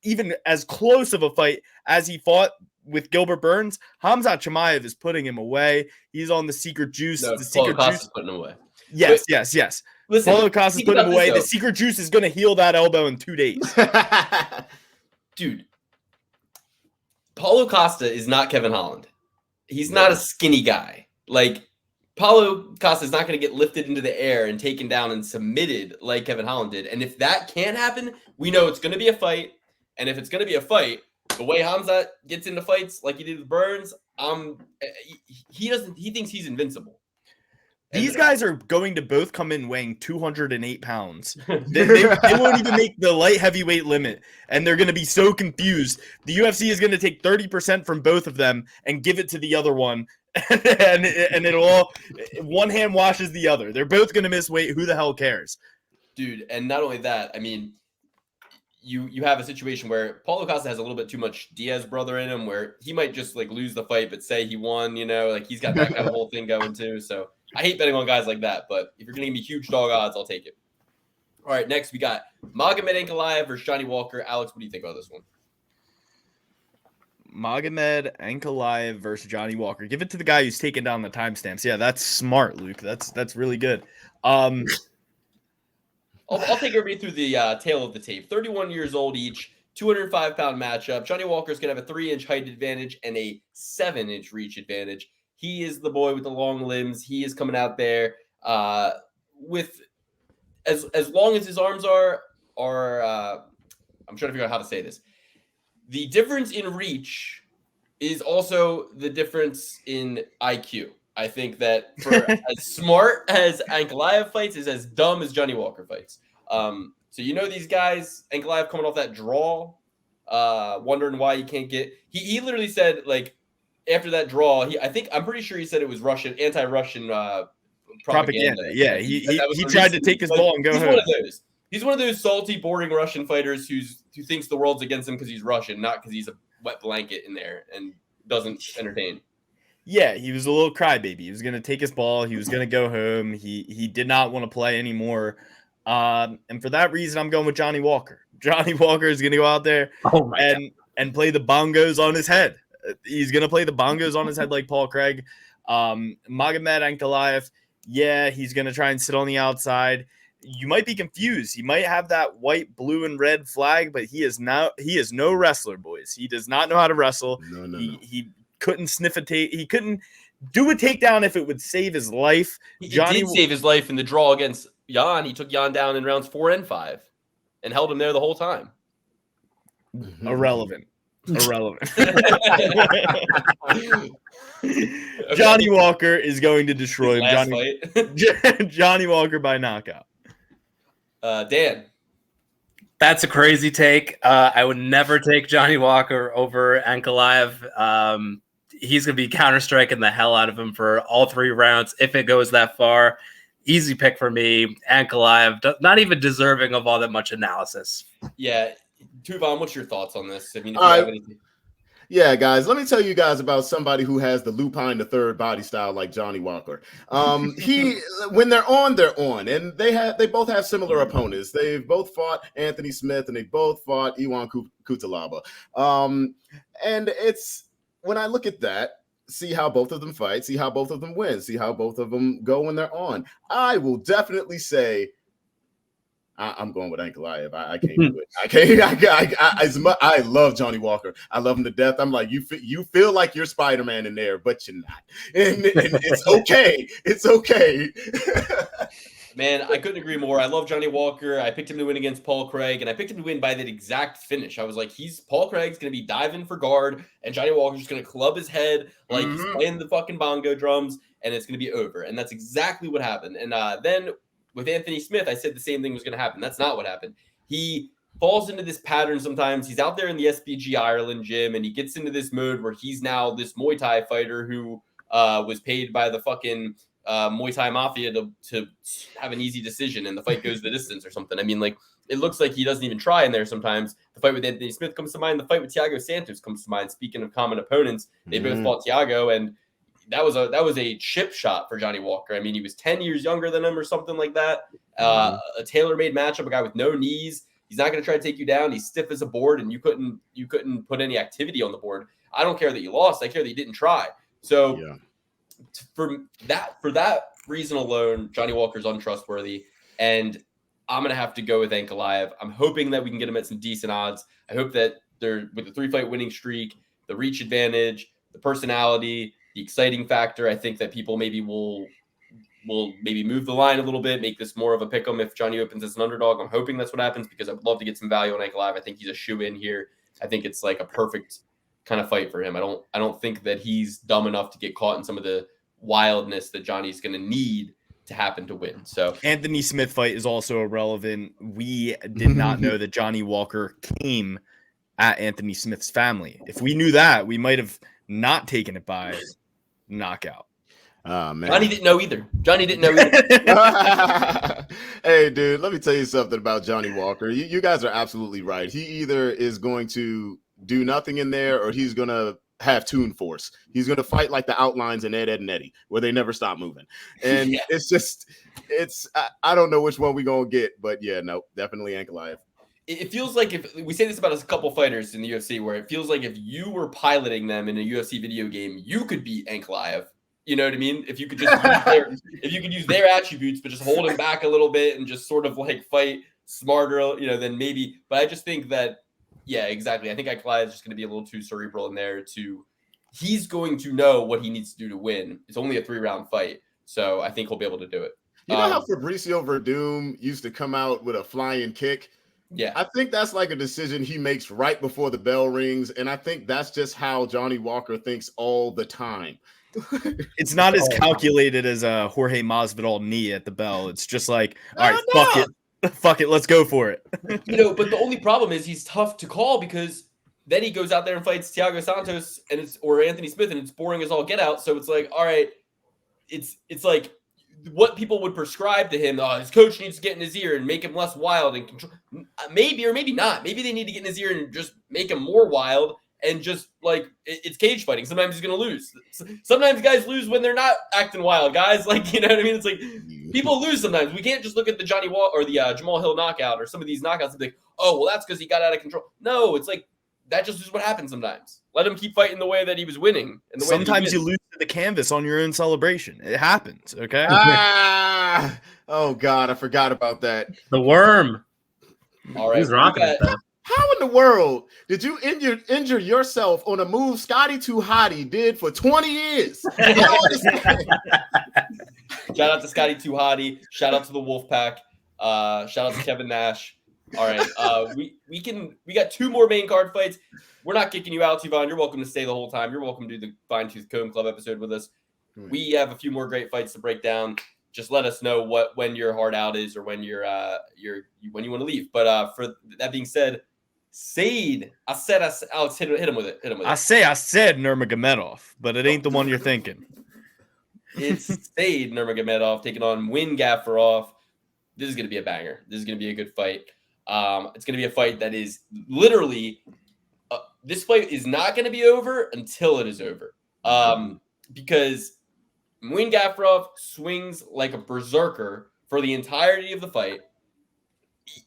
even as close of a fight as he fought with Gilbert Burns, Khamzat Chimaev is putting him away. He's on the secret juice. No, the secret Costa's juice putting him away. Yes. Listen, Paulo Costa's think put him about away. this, The secret juice is going to heal that elbow in 2 days. dude. Paulo Costa is not Kevin Holland. He's not a skinny guy. Like, Paulo Costa is not going to get lifted into the air and taken down and submitted like Kevin Holland did. And if that can't happen, we know it's going to be a fight. And if it's going to be a fight, the way Hamzat gets into fights like he did with Burns, he thinks he's invincible. These guys are going to both come in weighing 208 pounds. They won't even make the light heavyweight limit, and they're going to be so confused. The UFC is going to take 30% from both of them and give it to the other one, and it'll all one hand washes the other. They're both going to miss weight. Who the hell cares? Dude, and not only that, I mean, you have a situation where Paulo Costa has a little bit too much Diaz brother in him, where he might just like lose the fight but say he won, like he's got that kind of whole thing going too. So I hate betting on guys like that, but if you're going to give me huge dog odds, I'll take it. All right, next we got Magomed Ankalaev versus Johnny Walker. Alex, what do you think about this one? Magomed Ankalaev versus Johnny Walker. Give it to the guy who's taking down the timestamps. Yeah, that's smart, Luke. That's really good. I'll take everybody through the tail of the tape. 31 years old each, 205-pound matchup. Johnny Walker's going to have a 3-inch height advantage and a 7-inch reach advantage. He is the boy with the long limbs. He is coming out there with as long as his arms are. I'm trying to figure out how to say this. The difference in reach is also the difference in IQ. I think that for as smart as Ankalaev fights is as dumb as Johnny Walker fights. So these guys, Ankalaev coming off that draw, wondering why he can't get. He literally said like after that draw, I'm pretty sure he said it was anti-Russian propaganda. Yeah, he tried to take his ball and go home. He's one of those salty, boring Russian fighters who thinks the world's against him because he's Russian, not because he's a wet blanket in there and doesn't entertain. Yeah, he was a little crybaby. He was going to take his ball. He was going to go home. He did not want to play anymore. And for that reason, I'm going with Johnny Walker. Johnny Walker is going to go out there and play the bongos on his head. He's going to play the bongos on his head like Paul Craig. Magomed Ankalaev, yeah, he's going to try and sit on the outside. You might be confused. He might have that white, blue, and red flag, but he is no wrestler, boys. He does not know how to wrestle. No. He couldn't sniff a tape. He couldn't do a takedown if it would save his life. Johnny did save his life in the draw against Jan. He took Jan down in rounds 4 and 5 and held him there the whole time. Irrelevant. Johnny Walker is going to destroy him. Johnny Walker by knockout. Dan. That's a crazy take. I would never take Johnny Walker over Ankalaev. He's going to be counter-striking the hell out of him for all 3 rounds if it goes that far. Easy pick for me. Ankalaev, not even deserving of all that much analysis. Yeah. Tuvan, what's your thoughts on this? I mean, if you have anything. Yeah, guys, let me tell you guys about somebody who has the lupine the third body style like Johnny Walker. When they're on, and they both have similar opponents. They've both fought Anthony Smith and they both fought Iwan Kutalaba. And it's when I look at that, see how both of them fight, see how both of them win, see how both of them go when they're on. I will definitely say I'm going with Ankalaev. I can't do it. I can't. I love Johnny Walker. I love him to death. I'm like, you feel like you're Spider-Man in there, but you're not. And it's okay. It's okay. Man, I couldn't agree more. I love Johnny Walker. I picked him to win against Paul Craig, and I picked him to win by that exact finish. I was like, Paul Craig's going to be diving for guard, and Johnny Walker's just going to club his head like he's playing the fucking bongo drums, and it's going to be over. And that's exactly what happened. And then with Anthony Smith, I said the same thing was going to happen. That's not what happened. He falls into this pattern sometimes. He's out there in the SBG Ireland gym, and he gets into this mode where he's now this Muay Thai fighter who was paid by the fucking Muay Thai Mafia to have an easy decision, and the fight goes the distance or something. I mean, like, it looks like he doesn't even try in there sometimes. The fight with Anthony Smith comes to mind. The fight with Thiago Santos comes to mind. Speaking of common opponents, they both fought Thiago, and that was a chip shot for Johnny Walker. I mean, he was 10 years younger than him or something like that. A tailor-made matchup, a guy with no knees. He's not going to try to take you down. He's stiff as a board, and you couldn't put any activity on the board. I don't care that you lost. I care that you didn't try. So for that reason alone, Johnny Walker's untrustworthy. And I'm going to have to go with Ankalaev. I'm hoping that we can get him at some decent odds. I hope that they're with the 3-fight winning streak, the reach advantage, the personality, the exciting factor. I think that people maybe will maybe move the line a little bit, make this more of a pick 'em if Johnny opens as an underdog. I'm hoping that's what happens because I'd love to get some value on Ankalaev. I think he's a shoe-in here. I think it's like a perfect kind of fight for him. I don't think that he's dumb enough to get caught in some of the wildness that Johnny's going to need to happen to win. So Anthony Smith fight is also irrelevant. We did not know that Johnny Walker came at Anthony Smith's family. If we knew that, we might have not taken it by knockout. Oh, man. Johnny didn't know either. Hey, dude, let me tell you something about Johnny Walker. You guys are absolutely right. He either is going to do nothing in there or he's going to have Toon Force. He's going to fight like the outlines in Ed, Ed, and Eddie, where they never stop moving. And I don't know which one we're going to get, but yeah, no, definitely Ankalaev. It feels like if we say this about a couple fighters in the UFC, where it feels like if you were piloting them in a UFC video game, you could beat Ankalaev. You know what I mean? If you could just use their attributes, but just hold him back a little bit and just sort of like fight smarter, then maybe. But I just think that, yeah, exactly. I think Ankalaev is just going to be a little too cerebral in there. He's going to know what he needs to do to win. It's only a 3-round fight, so I think he'll be able to do it. You know how Fabricio Verdum used to come out with a flying kick? Yeah. I think that's like a decision he makes right before the bell rings, and I think that's just how Johnny Walker thinks all the time. It's not as calculated as a Jorge Masvidal knee at the bell. It's just like, all right, fuck it, let's go for it. But the only problem is he's tough to call because then he goes out there and fights Thiago Santos or Anthony Smith, and it's boring as all get out. So it's like, all right, it's like what people would prescribe to him. Oh, his coach needs to get in his ear and make him less wild and control. Maybe or maybe not. Maybe they need to get in his ear and just make him more wild. And just like it's cage fighting. Sometimes he's going to lose. Sometimes guys lose when they're not acting wild. Guys, like, you know what I mean? It's like people lose sometimes. We can't just look at the Johnny Wall or the Jamal Hill knockout or some of these knockouts and be like, oh, well, that's because he got out of control. No, it's like that just is what happens sometimes. Let him keep fighting the way that he was winning. And the way sometimes you lose to the canvas on your own celebration. It happens, okay? Oh, God, I forgot about that. The worm. All right. He's rocking it, though. How in the world did you injure yourself on a move Scotty Too Hottie did for 20 years? Shout out to Scotty Too Hottie. Shout out to the Wolfpack. Shout out to Kevin Nash. All right. We got 2 more main card fights. We're not kicking you out, Tuvon. You're welcome to stay the whole time. You're welcome to do the Fine Tooth Comb Club episode with us. We have a few more great fights to break down. Just let us know when your hard out is or when when you want to leave. But for that being said, Said, Alex, hit him with it. I said Nurmagomedov, but it ain't the one you're thinking. It's Said Nurmagomedov taking on Gafurov. This is going to be a banger. This is going to be a good fight. It's going to be a fight that is literally this fight is not going to be over until it is over. Because Gafurov swings like a berserker for the entirety of the fight,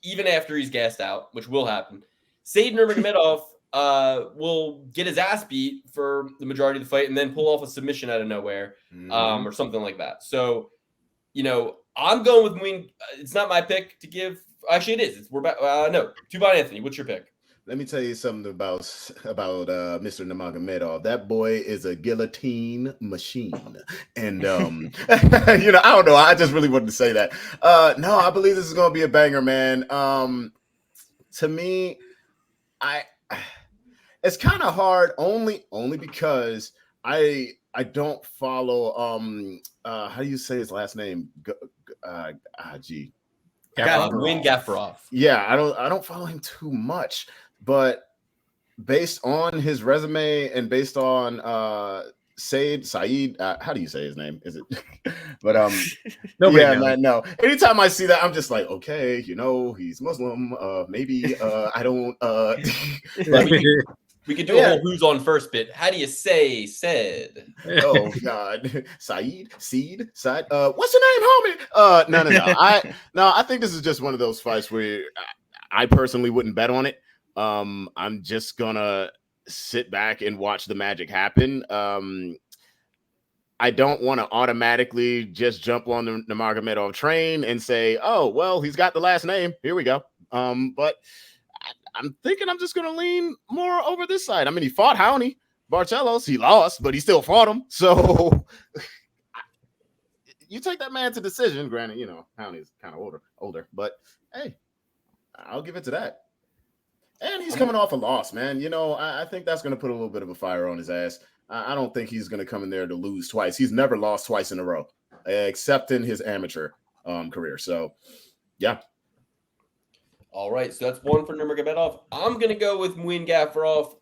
even after he's gassed out, which will happen. Said Nurmagomedov will get his ass beat for the majority of the fight and then pull off a submission out of nowhere or something like that. So, I'm going with Wing. It's not my pick to give. Actually, it is. No, Tuvon Anthony. What's your pick? Let me tell you something about Mr. Nurmagomedov. That boy is a guillotine machine. And, I don't know. I just really wanted to say that. No, I believe this is going to be a banger, man. To me, it's kind of hard only because I don't follow how do you say his last name? Gafurov. Yeah, I don't follow him too much, but based on his resume and based on Said, how do you say his name? Is it? But no. Anytime I see that, I'm just like, okay, he's Muslim. Maybe I don't. We could do a whole who's on first bit. How do you say said? Oh God, Said. What's your name, homie? No. I think this is just one of those fights where I personally wouldn't bet on it. I'm just gonna sit back and watch the magic happen. I don't want to automatically just jump on the Nurmagomedov train and say, oh, well, he's got the last name. Here we go. But I'm thinking I'm just going to lean more over this side. I mean, he fought Howney Barcelos. He lost, but he still fought him. So you take that man to decision. Granted, you know, Howney's kind of older, but hey, I'll give it to that. And he's coming off a loss, man. You know, I think that's going to put a little bit of a fire on his ass. I don't think he's going to come in there to lose twice. He's never lost twice in a row, except in his amateur career. So, yeah. All right, so that's one for Nurmagomedov. I'm going to go with Muin Gafurov,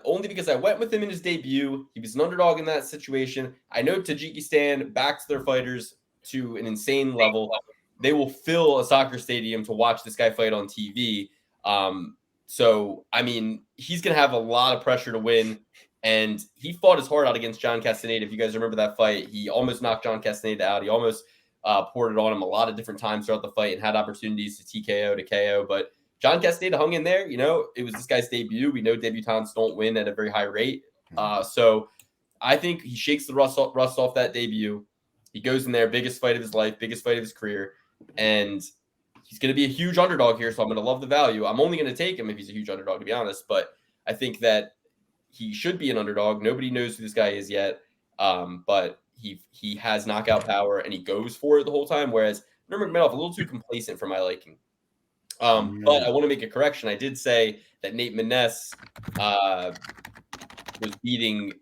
only because I went with him in his debut. He was an underdog in that situation. I know Tajikistan backs their fighters to an insane level. They will fill a soccer stadium to watch this guy fight on TV. So, I mean, he's going to have a lot of pressure to win. And he fought his heart out against John Castaneda. If you guys remember that fight, he almost knocked John Castaneda out. He almost poured it on him a lot of different times throughout the fight and had opportunities to TKO, to KO. But John Castaneda hung in there. You know, it was this guy's debut. We know debutants don't win at a very high rate. So I think he shakes the rust off that debut. He goes in there, biggest fight of his life, biggest fight of his career. And he's going to be a huge underdog here, so I'm going to love the value. I'm only going to take him if he's a huge underdog, to be honest. But I think that he should be an underdog. Nobody knows who this guy is yet, but he has knockout power and he goes for it the whole time. Whereas Nurmagomedov a little too complacent for my liking. But I want to make a correction. I did say that Nate Maness was beating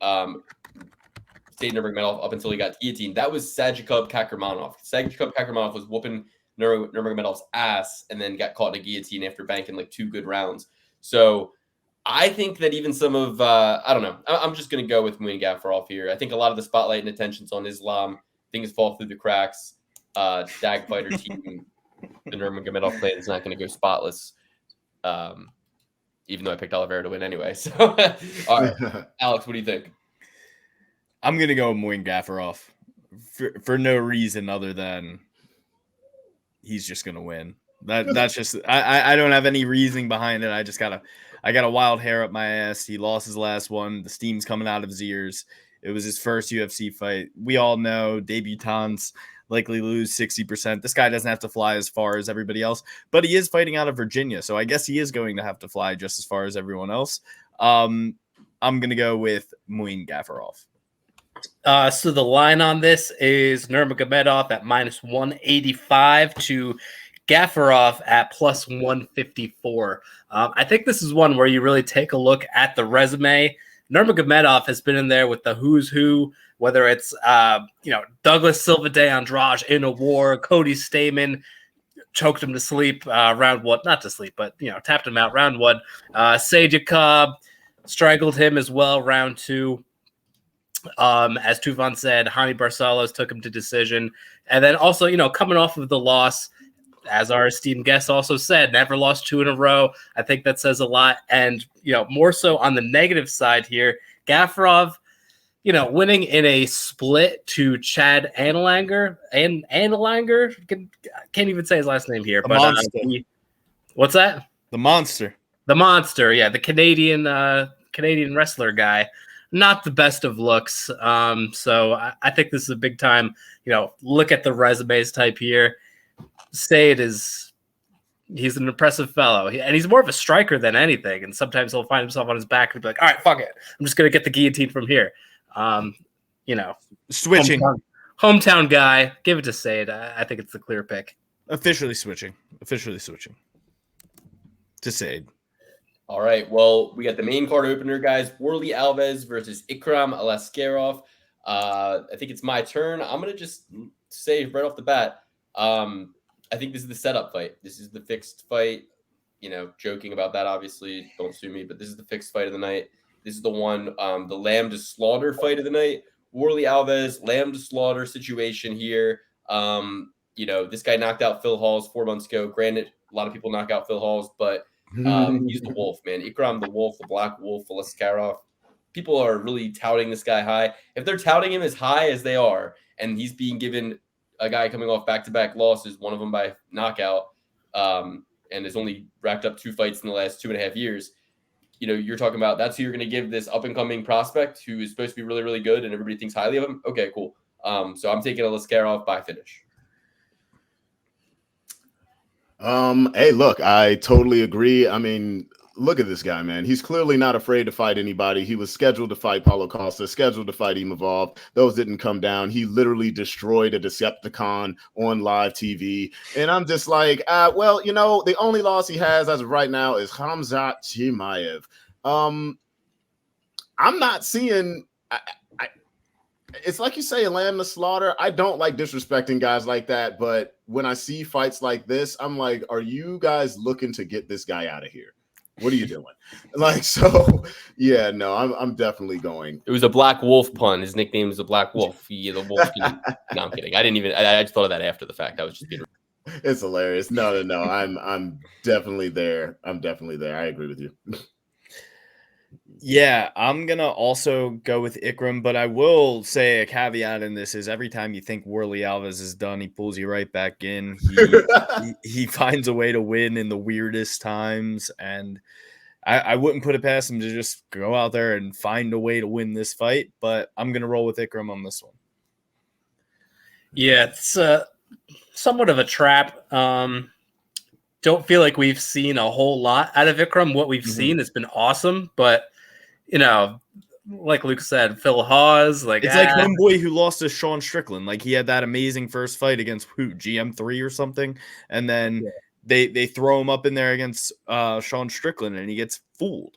State Nurmagomedov up until he got guillotined. That was Sajikub Kakramanov. Sajikub Kakramanov was whooping Nurmagomedov's ass and then got caught in a guillotine after banking like 2 good rounds. So I think that even some of, I don't know, I'm just going to go with Muin Gafurov here. I think a lot of the spotlight and attention's on Islam. Things fall through the cracks. Dag fighter team, the Nurmagomedov plan is not going to go spotless, even though I picked Oliveira to win anyway. So, all right, Alex, what do you think? I'm going to go Muin Gafurov for no reason other than he's just going to win. That's just, I don't have any reasoning behind it. I got a wild hair up my ass. He lost his last one. The steam's coming out of his ears. It was his first UFC fight. We all know debutants likely lose 60%. This guy doesn't have to fly as far as everybody else, but he is fighting out of Virginia. So I guess he is going to have to fly just as far as everyone else. I'm going to go with Muin Gafurov. So the line on this is Nurmagomedov at minus 185 to Gafurov at plus 154. I think this is one where you really take a look at the resume. Nurmagomedov has been in there with the who's who, whether it's Douglas Silva de Andrade in a war, Cody Stamen choked him to sleep round one, not to sleep, but tapped him out round one. Sajikub strangled him as well round 2. As Tufan said, Hani Barcelos took him to decision, and then also coming off of the loss, as our esteemed guest also said, never lost 2 in a row. I think that says a lot. And, more so on the negative side here, Gafurov, winning in a split to Chad Analanger. Can't even say his last name here. What's that? The Monster. The Monster, yeah. The Canadian wrestler guy. Not the best of looks. So I think this is a big time, look at the resumes type here. Say it is, he's an impressive fellow, and he's more of a striker than anything. And sometimes he'll find himself on his back and be like, "All right, fuck it, I'm just gonna get the guillotine from here." Switching hometown guy. Give it to Said. I think it's the clear pick. Officially switching to Said. All right, well, we got the main card opener, guys. Warlley Alves versus Ikram Aliskerov. I think it's my turn. I'm gonna just say right off the bat. I think this is the setup fight. This is the fixed fight. Joking about that, obviously, don't sue me, but this is the fixed fight of the night. This is the one, the lamb to slaughter fight of the night. Warlley Alves, lamb to slaughter situation here. This guy knocked out Phil Halls 4 months ago. Granted, a lot of people knock out Phil Halls, but he's the wolf, man. Ikram the wolf, the black wolf, Aliskerov. People are really touting this guy high. If they're touting him as high as they are, and he's being given a guy coming off back-to-back losses, one of them by knockout, and has only racked up 2 fights in the last 2.5 years, you're talking about that's who you're going to give this up and coming prospect who is supposed to be really, really good and everybody thinks highly of him. Okay, cool. So I'm taking Aliskerov by finish. Hey, look, I totally agree. I mean, look at this guy, man. He's clearly not afraid to fight anybody. He was scheduled to fight Paulo Costa, scheduled to fight Chimaev. Those didn't come down. He literally destroyed a Decepticon on live TV. And I'm just like, well, the only loss he has as of right now is Khamzat Chimaev. I'm not seeing... It's like you say, a lamb to slaughter. I don't like disrespecting guys like that, but when I see fights like this, I'm like, are you guys looking to get this guy out of here? What are you doing? Yeah, no, I'm definitely going. It was a Black Wolf pun. His nickname is the Black Wolf. The wolf. No, I'm kidding. I just thought of that after the fact. I was just being. It's hilarious. No. I'm definitely there. I agree with you. Yeah, I'm going to also go with Ikram, but I will say a caveat in this is every time you think Worley Alves is done, he pulls you right back in. He finds a way to win in the weirdest times, and I wouldn't put it past him to just go out there and find a way to win this fight, but I'm going to roll with Ikram on this one. Yeah, it's somewhat of a trap. Don't feel like we've seen a whole lot out of Ikram. What we've seen has been awesome, but like Luke said, Phil Hawes, like homeboy who lost to Sean Strickland. Like he had that amazing first fight against GM3 or something, and then they throw him up in there against Sean Strickland, and he gets fooled.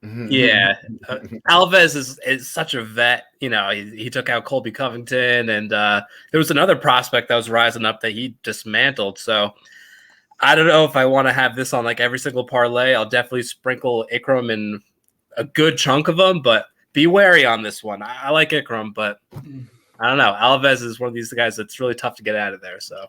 Yeah, Alves is such a vet. He took out Colby Covington, and there was another prospect that was rising up that he dismantled. So I don't know if I want to have this on like every single parlay. I'll definitely sprinkle Ikram in a good chunk of them, but be wary on this one. I like Ikram, but I don't know. Alves is one of these guys that's really tough to get out of there. So,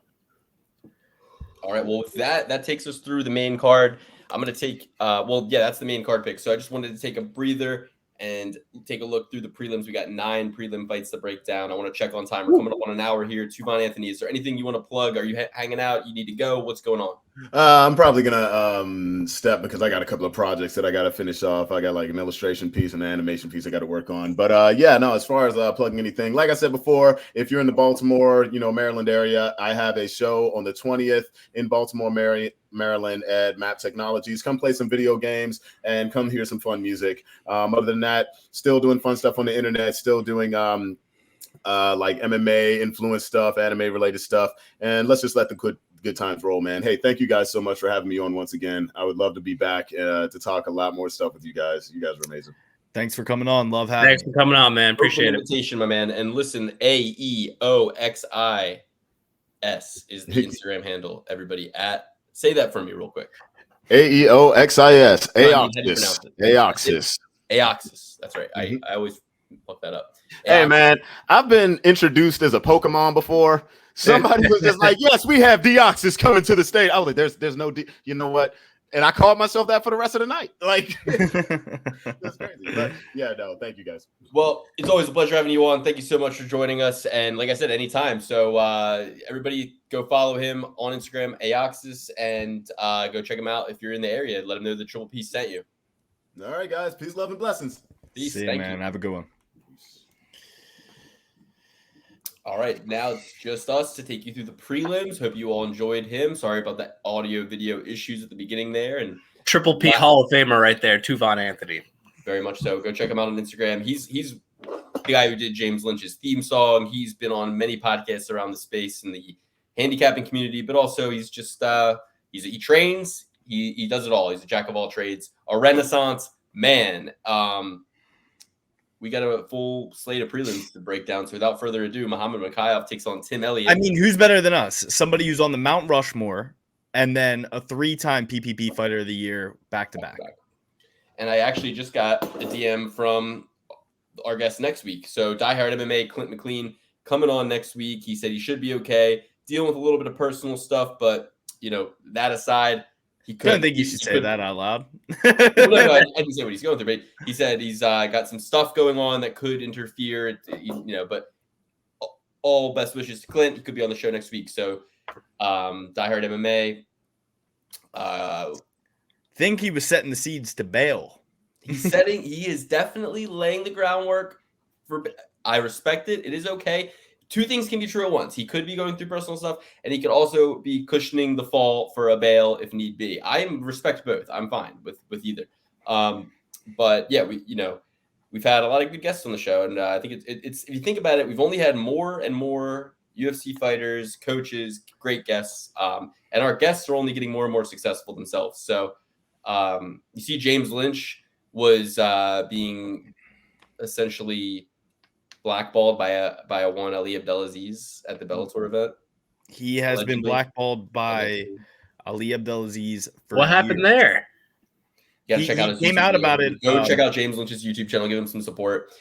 all right. Well, with that takes us through the main card. I'm going to take, that's the main card pick. So I just wanted to take a breather and take a look through the prelims. We got 9 prelim fights to break down. I want to check on time. We're coming up on an hour here. Tuvon Anthony, is there anything you want to plug? Are you hanging out? You need to go? What's going on? I'm probably gonna step because I got a couple of projects that I got to finish off. I got like an illustration piece and an animation piece I got to work on. But as far as plugging anything, like I said before, if you're in the Baltimore, Maryland area, I have a show on the 20th in Baltimore, Maryland at Map Technologies. Come play some video games and come hear some fun music. Other than that, still doing fun stuff on the internet, still doing like MMA influence stuff, anime related stuff, and let's just let the good times roll, man. Hey, thank you guys so much for having me on once again. I would love to be back to talk a lot more stuff with you guys. You guys were amazing. Thanks for coming on. Love having Thanks for coming on, man. Appreciate it. Invitation, my man. And listen, AEOXIS is the Instagram handle. Everybody say that for me real quick. AEOXIS. THEAEOXIS. THEAEOXIS. That's right. I always look that up. Hey, man, I've been introduced as a Pokemon before. Somebody was just like, yes, we have Deoxys coming to the state. I was like, there's no you know what? And I called myself that for the rest of the night. Like, that's crazy. But yeah, no, thank you guys. Well, it's always a pleasure having you on. Thank you so much for joining us. And like I said, anytime. So everybody go follow him on Instagram, AEOXIS, and go check him out if you're in the area. Let him know the Triple P sent you. All right, guys. Peace, love, and blessings. Peace. See you, Thank man. you. Have a good one. All right, now it's just us to take you through the prelims. Hope you all enjoyed him. Sorry about the audio-video issues at the beginning there. And Triple P Hall of Famer right there, Tuvon Anthony. Very much so. Go check him out on Instagram. He's the guy who did James Lynch's theme song. He's been on many podcasts around the space in the handicapping community, but also he's just he trains. He does it all. He's a jack of all trades. A renaissance man. We got a full slate of prelims to break down. So without further ado, Muhammad Mokaev takes on Tim Elliott. I mean, who's better than us? Somebody who's on the Mount Rushmore and then a 3-time PPP Fighter of the Year back-to-back. And I actually just got a DM from our guest next week. So Diehard MMA, Clint McLean, coming on next week. He said he should be okay, dealing with a little bit of personal stuff. But, that aside, I don't think you should say that out loud. No, I didn't say what he's going through, but he said he's got some stuff going on that could interfere, but all best wishes to Clint. He could be on the show next week. So Diehard MMA. Think he was setting the seeds to bail. He is definitely laying the groundwork for. I respect it. It is okay. Two things can be true at once. He could be going through personal stuff, and he could also be cushioning the fall for a bail if need be. I respect both. I'm fine with either. But yeah, we've had a lot of good guests on the show, and I think it's if you think about it, we've only had more and more UFC fighters, coaches, great guests, and our guests are only getting more and more successful themselves. So you see, James Lynch was being essentially blackballed by a one Ali Abdelaziz at the Bellator event. He has been blackballed by Ali Abdelaziz for What happened years. there? You gotta check out his came YouTube out video. about it. Go check out James Lynch's YouTube channel. Give him some support.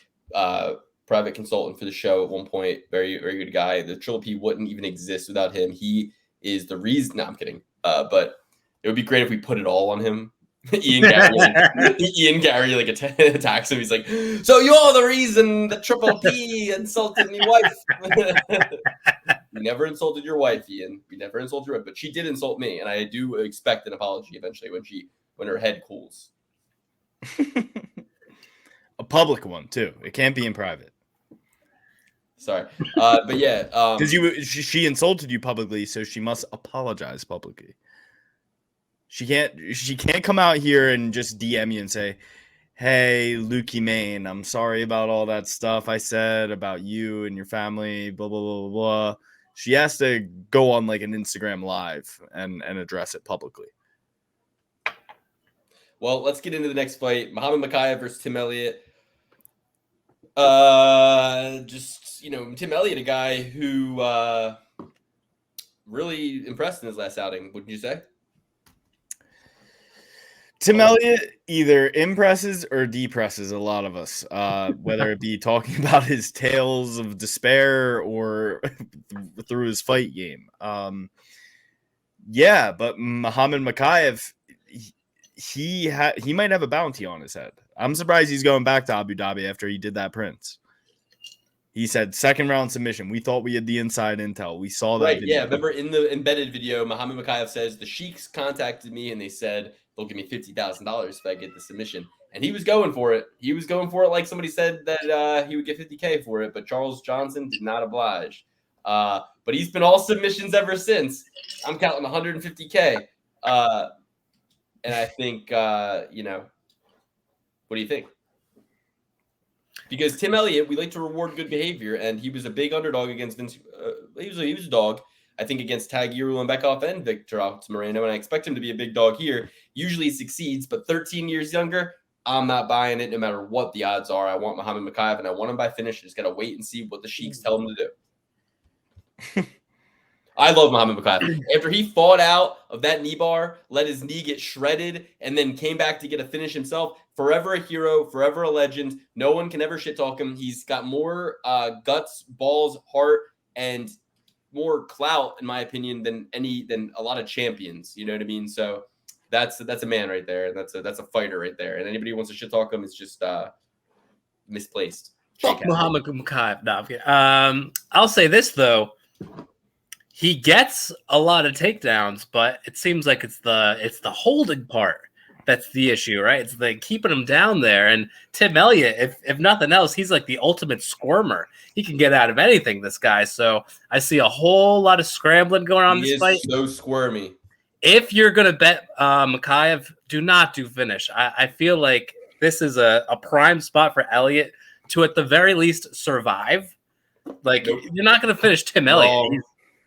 Private consultant for the show at one point. Very, very good guy. The Triple P wouldn't even exist without him. He is the reason. No, I'm kidding. But it would be great if we put it all on him. Ian Gary like attacks him. He's like, "So you're the reason the Triple P insulted me wife." We never insulted your wife, Ian. We never insulted her, but she did insult me, and I do expect an apology eventually when her head cools. A public one too. It can't be in private. Sorry, but yeah, because she insulted you publicly, so she must apologize publicly. She can't come out here and just DM you and say, "Hey, Lukey Maine, I'm sorry about all that stuff I said about you and your family, blah, blah, blah, blah, blah." She has to go on like an Instagram live and address it publicly. Well, let's get into the next fight. Mokaev versus Tim Elliott. Tim Elliott, a guy who really impressed in his last outing, wouldn't you say? Tim Elliott either impresses or depresses a lot of us, whether it be talking about his tales of despair or through his fight game. Yeah, but Muhammad Mokaev, he might have a bounty on his head. I'm surprised he's going back to Abu Dhabi after he did that Prince. He said second round submission. We thought we had the inside intel. We saw that. Right, video. yeah. Remember in the embedded video, Muhammad Mokaev says the Sheiks contacted me and they said they'll give me $50,000 if I get the submission. And he was going for it. He was going for it like somebody said that he would get $50K for it, but Charles Johnson did not oblige. But he's been all submissions ever since. I'm counting $150K. And I think, what do you think? Because Tim Elliott, we like to reward good behavior, and he was a big underdog against Vince. He was a dog, I think, against Tagiru and Bekov and Victor Moreno, and I expect him to be a big dog here. Usually he succeeds, but 13 years younger, I'm not buying it no matter what the odds are. I want Muhammad Mokaev, and I want him by finish. Just got to wait and see what the Sheiks tell him to do. I love Muhammad Mokaev. After he fought out of that knee bar, let his knee get shredded, and then came back to get a finish himself, forever a hero, forever a legend. No one can ever shit talk him. He's got more guts, balls, heart, and more clout, in my opinion, than a lot of champions. You know what I mean? So that's a man right there, and that's a fighter right there. And anybody who wants to shit talk him is just misplaced. Fuck Muhammad Mokaev. No, I'm kidding. I'll say this though. He gets a lot of takedowns, but it seems like it's the holding part that's the issue, right? It's like keeping him down there. And Tim Elliott, if nothing else, he's like the ultimate squirmer. He can get out of anything, this guy. So I see a whole lot of scrambling going on in this fight. So squirmy. If you're gonna bet Mokaev, do not do finish. I feel like this is a prime spot for Elliott to at the very least survive. Like you're not gonna finish Tim Elliott.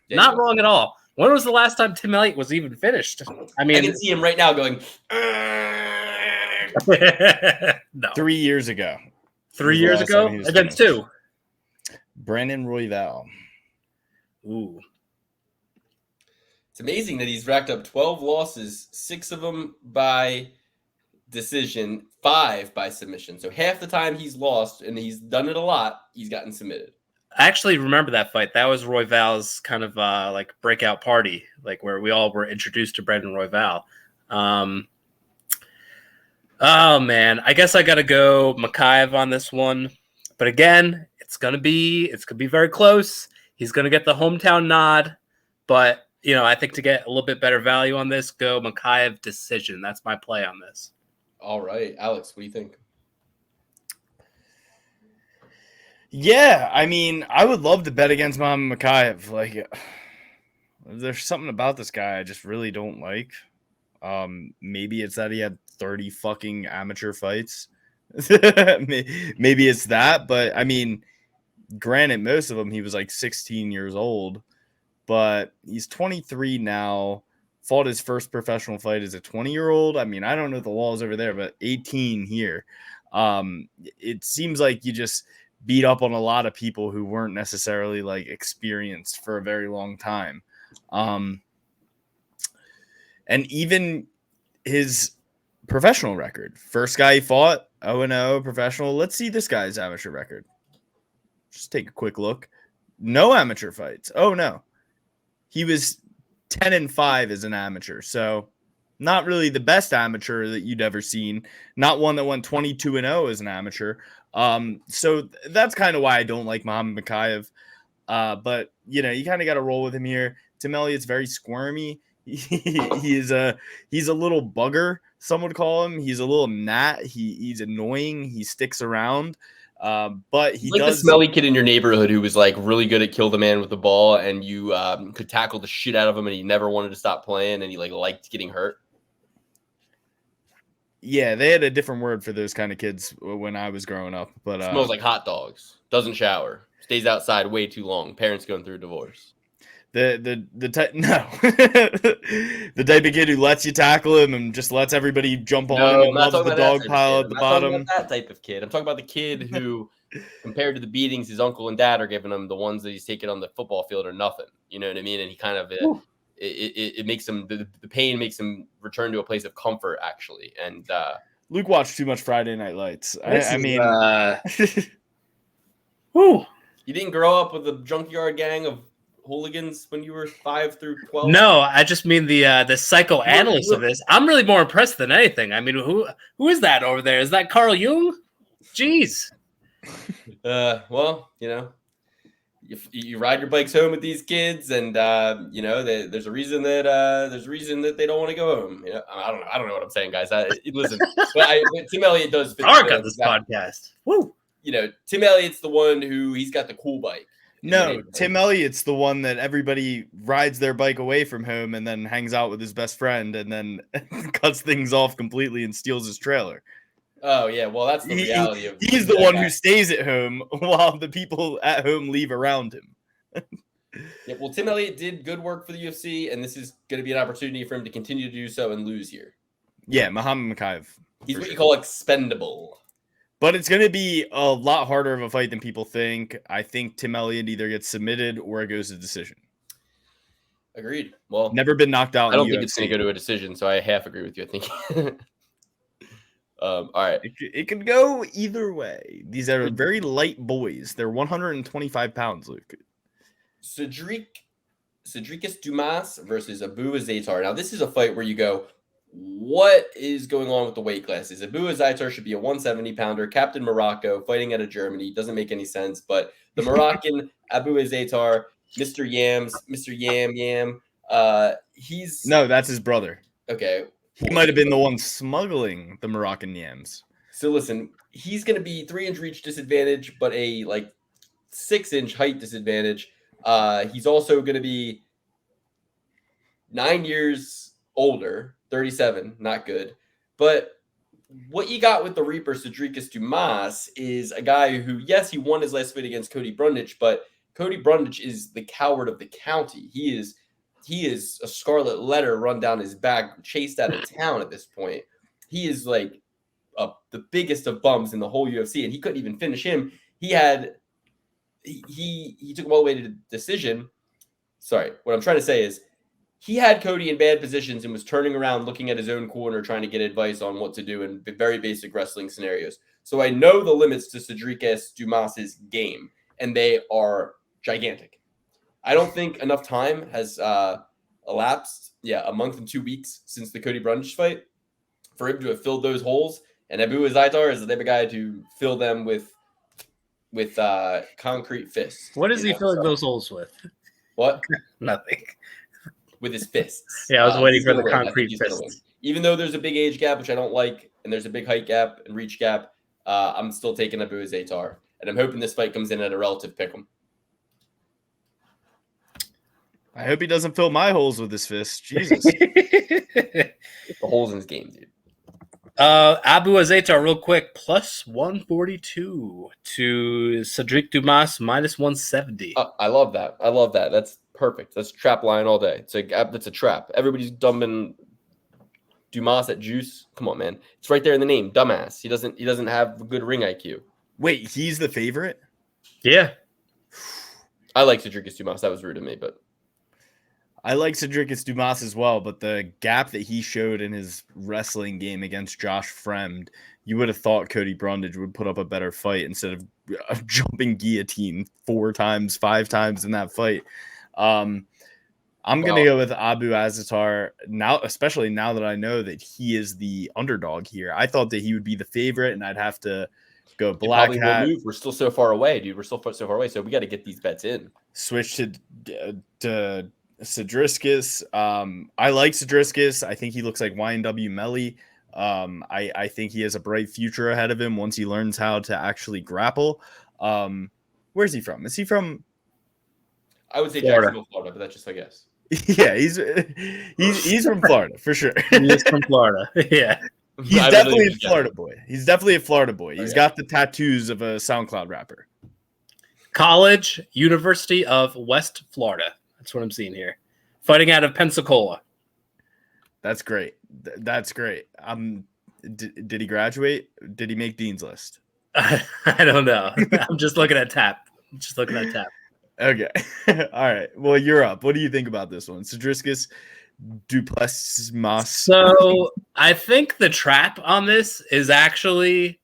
He's not wrong at all. When was the last time Tim Elliott was even finished? I mean, I can see him right now going. No. 3 years ago. 3 years ago? Against two. Brandon Royval. Ooh. It's amazing that he's racked up 12 losses, 6 of them by decision, 5 by submission. So half the time he's lost, and he's done it a lot, he's gotten submitted. I actually remember that fight. That was Royval's kind of like breakout party, like where we all were introduced to Brandon Royval. Oh man, I guess I got to go Mokaev on this one. But again, it's gonna be very close. He's gonna get the hometown nod, but I think to get a little bit better value on this, go Mokaev decision. That's my play on this. All right, Alex, what do you think? Yeah, I mean, I would love to bet against Makhachev. Like, there's something about this guy I just really don't like. Maybe it's that he had 30 fucking amateur fights. Maybe it's that, but I mean, granted, most of them he was like 16 years old, but he's 23 now. Fought his first professional fight as a 20-year-old. I mean, I don't know the laws over there, but 18 here. It seems like you just beat up on a lot of people who weren't necessarily like experienced for a very long time. And even his professional record, first guy he fought, 0-0 professional. Let's see this guy's amateur record. Just take a quick look. No amateur fights. Oh no. He was 10-5 as an amateur. So not really the best amateur that you'd ever seen. Not one that went 22-0 as an amateur. So that's kind of why I don't like Muhammad Mokaev. But you know, you kind of got to roll with him here. Tim Elliott's very squirmy. He's a little bugger, some would call him. He's a little gnat. He's annoying. He sticks around. But he like does the smelly kid in your neighborhood who was like really good at kill the man with the ball, and you could tackle the shit out of him, and he never wanted to stop playing, and he like liked getting hurt. Yeah, they had a different word for those kind of kids when I was growing up. But Smells like hot dogs. Doesn't shower. Stays outside way too long. Parents going through a divorce. The type the type of kid who lets you tackle him and just lets everybody jump on him and loves the dog pile at the bottom. I'm not talking about that type of kid. I'm talking about the kid who, compared to the beatings his uncle and dad are giving him, the ones that he's taking on the football field are nothing. You know what I mean? And he kind of it makes him the pain makes him return to a place of comfort actually. And Luke watched too much Friday Night Lights. I mean, Whew. You didn't grow up with a junkyard gang of hooligans when you were 5 through 12? No, I just mean the psychoanalyst of this. I'm really more impressed than anything. I mean, who is that over there? Is that Carl Jung? Jeez. Well, you know, you ride your bikes home with these kids, and you know, there's a reason that they don't want to go home. You know, I don't know what I'm saying, guys. Listen, but Tim Elliott does fit Mark on this podcast. Woo. You know, Tim Elliott's the one he's got the cool bike. No, Tim Elliott's the one that everybody rides their bike away from home and then hangs out with his best friend and then cuts things off completely and steals his trailer. Oh, yeah. Well, that's the reality of he's the one who stays at home while the people at home leave around him. Yeah, well, Tim Elliott did good work for the UFC, and this is going to be an opportunity for him to continue to do so and lose here. Yeah, Muhammad Mokaev. He's what you call expendable. But it's going to be a lot harder of a fight than people think. I think Tim Elliott either gets submitted or it goes to decision. Agreed. Well, never been knocked out. I don't think it's going to go to a decision, so I half agree with you. I think. All right. It could go either way. These are very light boys. They're 125 pounds, Luke. Cedricus Dumas versus Abu Azaitar. Now, this is a fight where you go, what is going on with the weight classes? Abu Azaitar should be a 170-pounder, Captain Morocco, fighting out of Germany. Doesn't make any sense. But the Moroccan Abu Azaitar, Mr. Yams, Mr. Yam, he's... No, that's his brother. Okay. He might have been the one smuggling the Moroccan yams. So listen, he's going to be 3-inch reach disadvantage, but a 6-inch height disadvantage. He's also going to be 9 years older, 37, not good. But what you got with the Reaper, Cedricus Dumas, is a guy who, yes, he won his last fight against Cody Brundage, but Cody Brundage is the coward of the county. He is a scarlet letter run down his back, chased out of town at this point. He is like the biggest of bums in the whole UFC, and he couldn't even finish him. He took him all the way to the decision. Sorry, what I'm trying to say is he had Cody in bad positions and was turning around, looking at his own corner, trying to get advice on what to do in very basic wrestling scenarios. So I know the limits to Cedricus Dumas's game, and they are gigantic. I don't think enough time has elapsed. Yeah, a month and 2 weeks since the Cody Brundage fight for him to have filled those holes. And Abu Azaitar is the type of guy to fill them with concrete fists. What is he filling those holes with? What? Nothing. With his fists. Yeah, I was waiting for the concrete fists. even though there's a big age gap, which I don't like, and there's a big height gap and reach gap, I'm still taking Abu Azaitar. And I'm hoping this fight comes in at a relative pick'em. I hope he doesn't fill my holes with his fist. Jesus. The holes in his game, dude. Abu Azaitar, real quick, plus 142 to Cedric Dumas, minus 170. I love that. I love that. That's perfect. That's trap line all day. That's a trap. Everybody's dumping Dumas at juice. Come on, man. It's right there in the name. Dumbass. He doesn't have a good ring IQ. Wait, he's the favorite? Yeah. I like Cedric Dumas. That was rude of me, but I like Cedric Dumas as well, but the gap that he showed in his wrestling game against Josh Fremd, you would have thought Cody Brundage would put up a better fight instead of jumping guillotine 4 times, 5 times in that fight. I'm going to go with Abu Azaitar now, especially now that I know that he is the underdog here. I thought that he would be the favorite, and I'd have to go black hat. Move. We're still so far away, dude. We're still so far away, so we got to get these bets in. Switch to Cedriscus. I like Cedriscus. I think he looks like YNW Melly. I think he has a bright future ahead of him once he learns how to actually grapple. Where's he from? Is he from? I would say Florida. Jacksonville, Florida, but that's just a guess. Yeah, he's from Florida for sure. He is from Florida. Yeah. He's definitely a Florida boy. He's definitely a Florida boy. He's got the tattoos of a SoundCloud rapper. College, University of West Florida. That's what I'm seeing here. Fighting out of Pensacola. That's great. That's great. Did he graduate? Did he make Dean's List? I don't know. I'm just looking at Tap. Okay. All right. Well, you're up. What do you think about this one? Cedriscus Dumas. So I think the trap on this is actually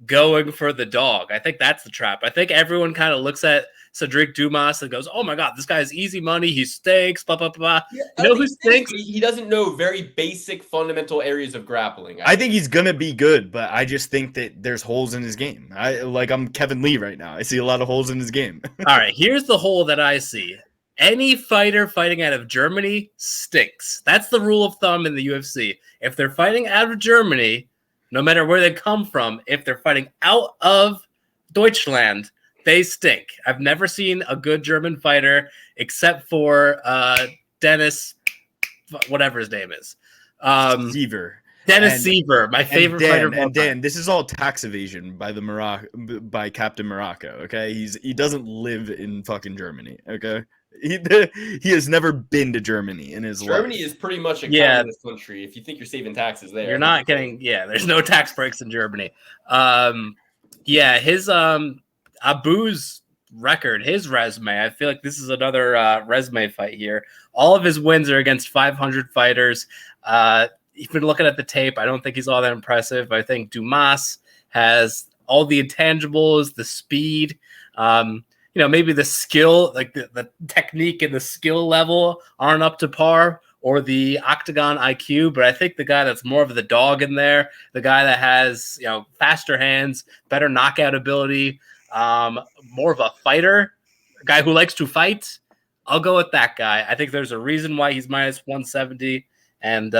going for the dog. I think that's the trap. I think everyone kind of looks at Cedric Dumas and goes, "Oh my God, this guy is easy money. He stinks." Blah blah blah. Yeah, you know who stinks? He doesn't know very basic, fundamental areas of grappling. I think he's gonna be good, but I just think that there's holes in his game. I'm Kevin Lee right now. I see a lot of holes in his game. All right, here's the hole that I see. Any fighter fighting out of Germany stinks. That's the rule of thumb in the UFC. If they're fighting out of Germany, no matter where they come from, if they're fighting out of Deutschland, they stink. I've never seen a good German fighter except for Dennis, whatever his name is. Seaver. Dennis Seaver, my favorite fighter. And Dan, this is all tax evasion by Captain Morocco. Okay, he doesn't live in fucking Germany. Okay, he has never been to Germany in his life. Germany is pretty much a communist country. If you think you're saving taxes there, you're not getting. Yeah, there's no tax breaks in Germany. His Abu's record, his resume. I feel like this is another resume fight here. All of his wins are against 500 fighters. You've been looking at the tape. I don't think he's all that impressive. I think Dumas has all the intangibles, the speed, maybe the skill, like the technique and the skill level aren't up to par, or the octagon IQ. But I think the guy that's more of the dog in there, the guy that has, faster hands, better knockout ability, more of a fighter, a guy who likes to fight, I'll go with that guy. I think there's a reason why he's minus 170, and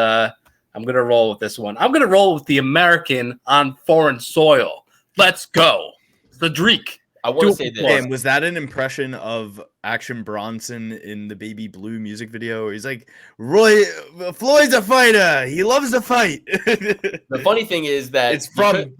I'm going to roll with this one. I'm going to roll with the American on foreign soil. Let's go. Cedric. I want to say this. And was that an impression of Action Bronson in the Baby Blue music video? He's like, Floyd's a fighter. He loves to fight. The funny thing is that it's from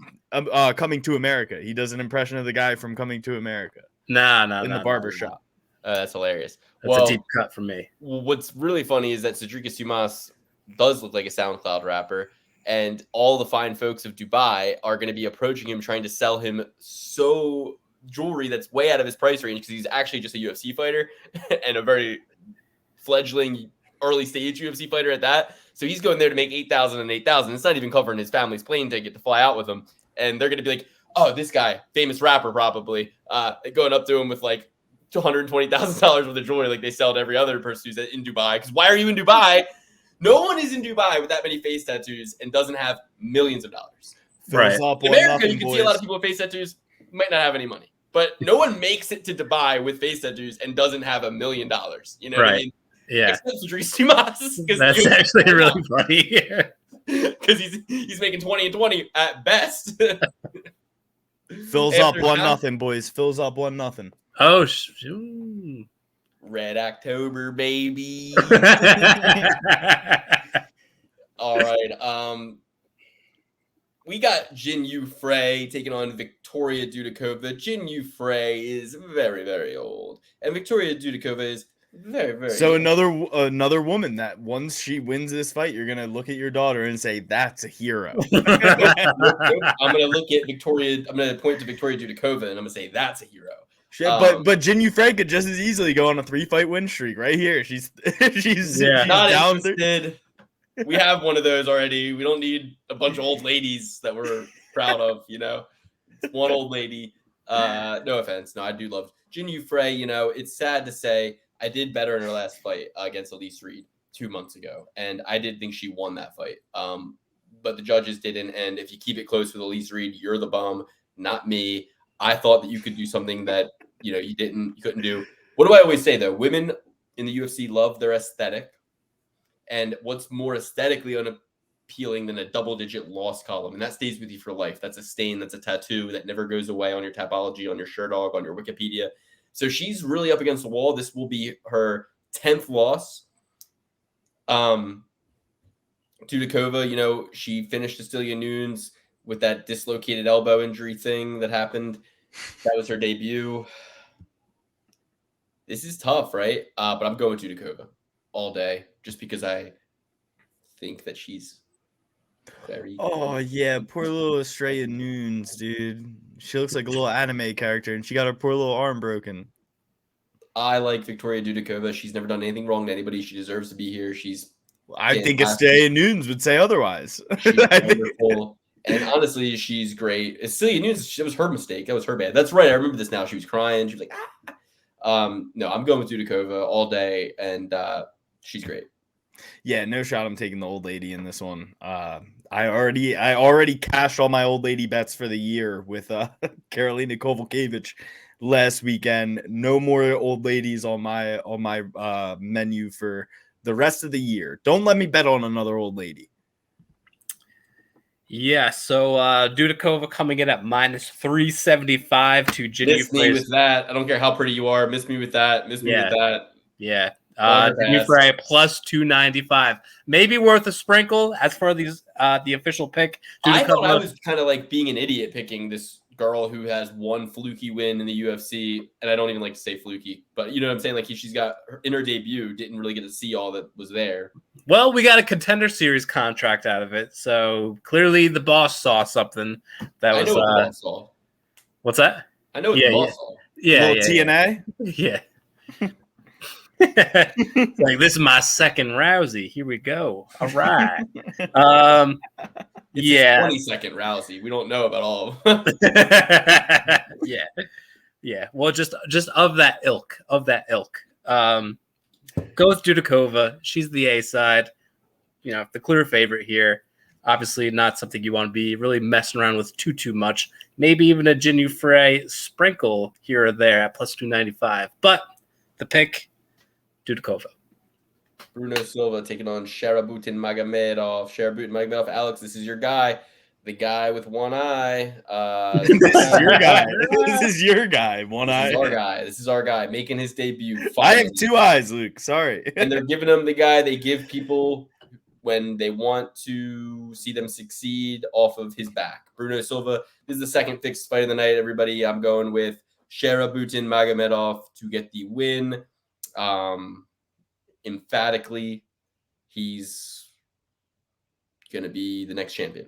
Coming to America. He does an impression of the guy from Coming to America. In the barber shop. That's hilarious. That's a deep cut for me. What's really funny is that Cedric Dumas does look like a SoundCloud rapper, and all the fine folks of Dubai are going to be approaching him, trying to sell him jewelry that's way out of his price range, because he's actually just a UFC fighter and a very fledgling early stage UFC fighter at that. So he's going there to make $8,000 and $8,000. It's not even covering his family's plane ticket to fly out with him. And they're going to be like, "Oh, this guy, famous rapper, probably going up to him with like $220,000 worth of jewelry, like they sell to every other person who's in Dubai." Because why are you in Dubai? No one is in Dubai with that many face tattoos and doesn't have millions of dollars. Right. In America, you can see a lot of people with face tattoos might not have any money, but no one makes it to Dubai with face tattoos and doesn't have $1 million. You know what I mean? Yeah. Except Cedric Dumas. That's actually really funny. because he's making 20 and 20 at best. Fills up 1-0, boys. Fills up 1-0. Oh, shoot. Red October, baby. All right. We got Jinyu Frey taking on Victoria Dudakova. Jinyu Frey is very, very old, and Victoria Dudakova is very, very. So young. another woman that once she wins this fight, you're gonna look at your daughter and say, "That's a hero." Nope. I'm gonna look at Victoria. I'm gonna point to Victoria Dudakova, and I'm gonna say that's a hero. But Jinyu Frey could just as easily go on a 3-fight win streak right here. She's Not down interested. We have one of those already. We don't need a bunch of old ladies that we're proud of, It's one old lady. No offense. No, I do love Jinyu Frey. It's sad to say I did better in her last fight against Elise Reed 2 months ago, and I did think she won that fight. But the judges didn't, and if you keep it close with Elise Reed, you're the bum, not me. I thought that you could do something that, you couldn't do. What do I always say, though? Women in the UFC love their aesthetic. And what's more aesthetically unappealing than a double-digit loss column? And that stays with you for life. That's a stain. That's a tattoo that never goes away on your Tapology, on your Sherdog, on your Wikipedia. So she's really up against the wall. This will be her 10th loss. Dudakova, she finished Cecilia Nunes with that dislocated elbow injury thing that happened. That was her debut. This is tough, right? But I'm going with Dudakova all day, just because I think that she's very. Oh yeah, poor little Estrella Nunes, dude. She looks like a little anime character, and she got her poor little arm broken. I like Victoria Dudakova. She's never done anything wrong to anybody. She deserves to be here. I think Estrella Nunes would say otherwise. She's wonderful. And honestly, she's great. Cecilia Nunes, that was her mistake. That was her bad. That's right. I remember this now. She was crying. She was like, No, I'm going with Dudakova all day, and she's great. Yeah, no shot. I'm taking the old lady in this one. I already cashed all my old lady bets for the year with Karolina Kowalkiewicz last weekend. No more old ladies on my menu for the rest of the year. Don't let me bet on another old lady. Yeah, so Dudakova coming in at -375 to Jinyu Miss me with that. I don't care how pretty you are. Miss me with that. Miss me with that. Yeah. Jinyu Frey +295. Maybe worth a sprinkle as far as the official pick. I thought I was kind of like being an idiot picking this girl who has one fluky win in the UFC, and I don't even like to say fluky, but you know what I'm saying? Like she's got in her debut, didn't really get to see all that was there. Well, we got a Contender Series contract out of it, so clearly the boss saw something that was. I know what the boss saw. What's that? I know what the boss saw. Yeah, TNA. Yeah. It's like, this is my second Rousey. Here we go. All right. It's yeah. 22nd Rousey. We don't know about all of them. Yeah. Well, just of that ilk. Go with Dudakova. She's the A side. The clear favorite here. Obviously, not something you want to be really messing around with too much. Maybe even a Jinyu Frey sprinkle here or there at +295. But the pick, Dudakova. Bruno Silva taking on Sharabutin Magomedov. Sharabutin Magomedov. Alex, this is your guy. The guy with one eye. This is your guy. This is your guy. One eye. This is our guy making his debut. Finally. I have 2 eyes, Luke. Sorry. And they're giving him the guy they give people when they want to see them succeed off of his back. Bruno Silva. This is the second fixed fight of the night, everybody. I'm going with Sharabutin Magomedov to get the win. Emphatically, he's going to be the next champion.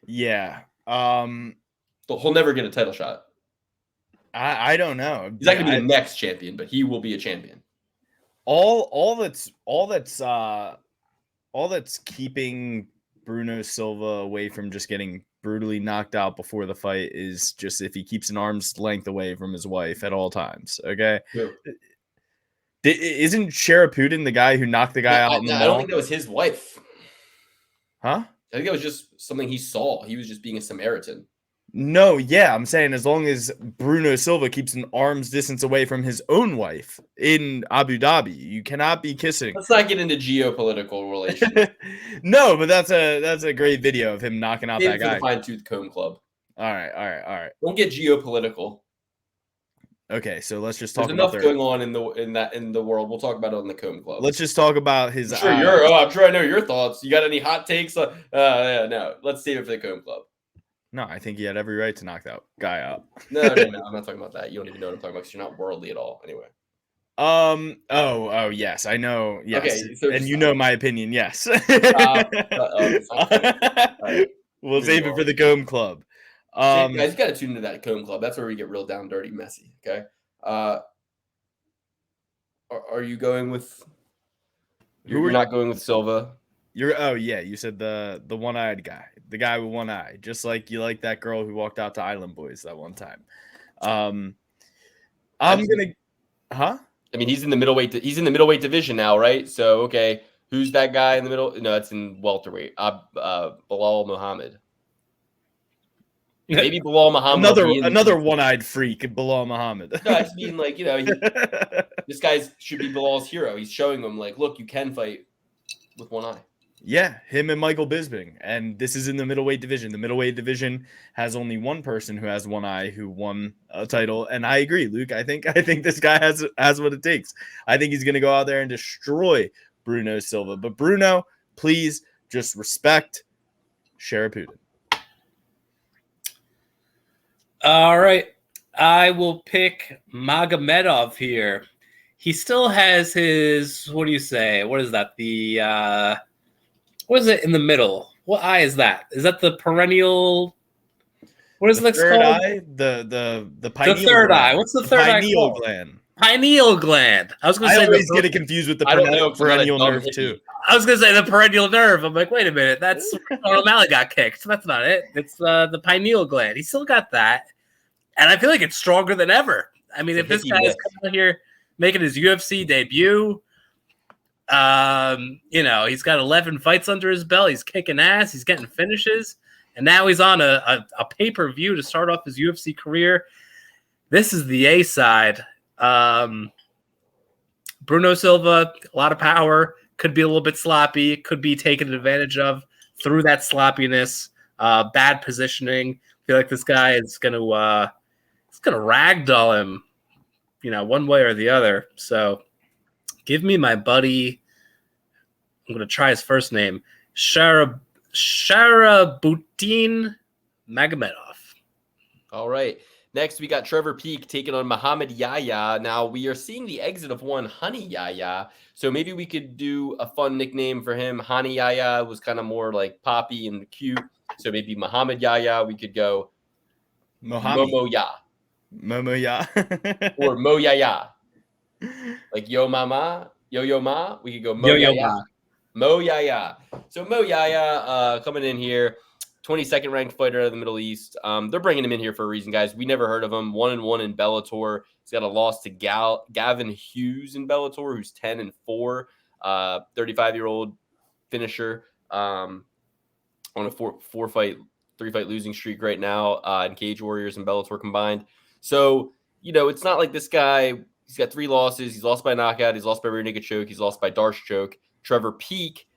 Yeah. He'll never get a title shot. I don't know. He's not going to be the next champion, but he will be a champion. All that's keeping Bruno Silva away from just getting brutally knocked out before the fight is just if he keeps an arm's length away from his wife at all times. Okay. Yeah. Isn't Sharaputin the guy who knocked the guy out? I don't think that was his wife. Huh? I think that was just something he saw. He was just being a Samaritan. No, yeah, I'm saying as long as Bruno Silva keeps an arm's distance away from his own wife in Abu Dhabi, you cannot be kissing. Let's not get into geopolitical relations. No, but that's a great video of him knocking out Save that it for guy. the Fine Tooth Comb Club. All right. Don't get geopolitical. Okay, so let's just talk There's about enough going on in the world. We'll talk about it on the Comb Club. Let's just talk about his. I'm sure I know your thoughts. You got any hot takes? Yeah, no. Let's save it for the Comb Club. No, I think he had every right to knock that guy out. No. I'm not talking about that. You don't even know what I'm talking about because you're not worldly at all. Anyway. Oh, yes, I know. Yes. Okay, so and you know my opinion. Yes. We'll save it for the Comb Club. Guys, you got to tune into that Comb Club. That's where we get real down, dirty, messy. Okay. Are you going with? You're not going with Silva. You said the one-eyed guy, the guy with one eye, just like you like that girl who walked out to Island Boys that one time. I mean, he's in the middleweight. He's in the middleweight division now, right? So okay, who's that guy in the middle? No, that's in welterweight. Bilal Muhammad. Maybe Bilal Muhammad. Another one-eyed freak, Bilal Muhammad. No, I just mean like this guy should be Bilal's hero. He's showing him like, look, you can fight with one eye. Yeah, him and Michael Bisping, and this is in the middleweight division. The middleweight division has only one person who has one eye who won a title, and I agree, Luke. I think this guy has what it takes. I think he's going to go out there and destroy Bruno Silva. But Bruno, please just respect Sharapudin. All right, I will pick Magomedov here. He still has his. What do you say? What is that? What is it in the middle? What eye is that? Is that the perennial? What is it third called? eye? The pineal the third gland. eye. What's the third eye pineal called? gland. Pineal gland. I was going to say always get it confused with the perennial nerve too. I was going to say the perennial nerve. I'm like, wait a minute, that's where O'Malley got kicked. That's not it. It's the pineal gland. He still got that, and I feel like it's stronger than ever. I mean, if this guy is coming out here making his UFC debut. He's got 11 fights under his belt. He's kicking ass. He's getting finishes. And now he's on a pay-per-view to start off his UFC career. This is the A side. Bruno Silva, a lot of power. Could be a little bit sloppy. Could be taken advantage of through that sloppiness. Bad positioning. I feel like this guy is going to ragdoll him, one way or the other. So give me my buddy. I'm going to try his first name. Sharabutin Magomedov. All right. Next, we got Trevor Peek taking on Muhammad Yahya. Now, we are seeing the exit of one Honey Yahya. So maybe we could do a fun nickname for him. Honey Yahya was kind of more like poppy and cute. So maybe Muhammad Yahya, we could go Momo Ya. Momo Ya. Or Mo Yahya. Like Yo Mama, Yo Ma. We could go Mo Yahya. Mo Yahya. So Mo Yahya coming in here, 22nd ranked fighter out of the Middle East. They're bringing him in here for a reason, guys. We never heard of him. 1-1 in Bellator. He's got a loss to Gavin Hughes in Bellator, who's 10-4, 35-year-old finisher on a 3-fight losing streak right now in Cage Warriors and Bellator combined. So, it's not like this guy. He's got 3 losses. He's lost by knockout. He's lost by rear naked choke. He's lost by Darce choke. Trevor Peek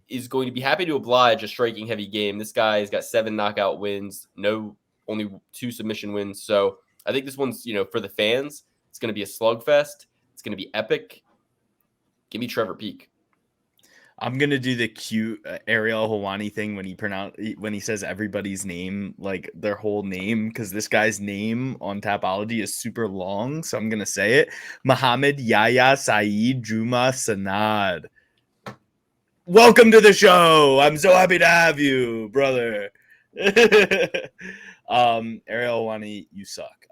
is going to be happy to oblige a striking heavy game. This guy has got 7 knockout wins, only 2 submission wins. So I think this one's, for the fans, it's going to be a slugfest. It's going to be epic. Give me Trevor Peek. I'm gonna do the cute Ariel Helwani thing when he says everybody's name, like their whole name, because this guy's name on Tapology is super long. So I'm gonna say it: Muhammad Yahya Saeed Juma Sanad. Welcome to the show. I'm so happy to have you, brother. Ariel Helwani, you suck.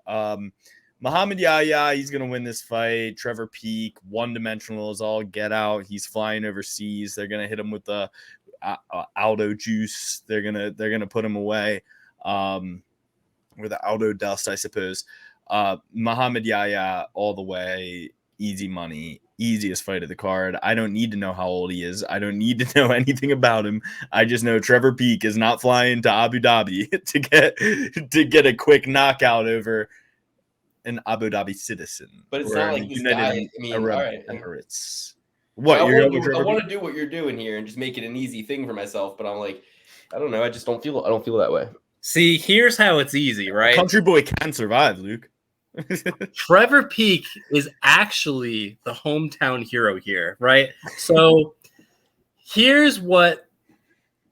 Muhammad Yahya, he's going to win this fight. Trevor Peek, one-dimensional is all get out. He's flying overseas. They're going to hit him with the Aldo juice. They're going to put him away. Or the Aldo dust, I suppose. Muhammad Yahya all the way. easy money, easiest fight of the card. I don't need to know how old he is. I don't need to know anything about him. I just know Trevor Peek is not flying to Abu Dhabi to get a quick knockout over an Abu Dhabi citizen. But it's not like this guy. I mean, all right. Emirates. What? I want to do what you're doing here and just make it an easy thing for myself. But I'm like, I don't know. I just don't feel. I don't feel that way. See, here's how it's easy, right? Country boy can survive, Luke. Trevor Peek is actually the hometown hero here, right? So here's what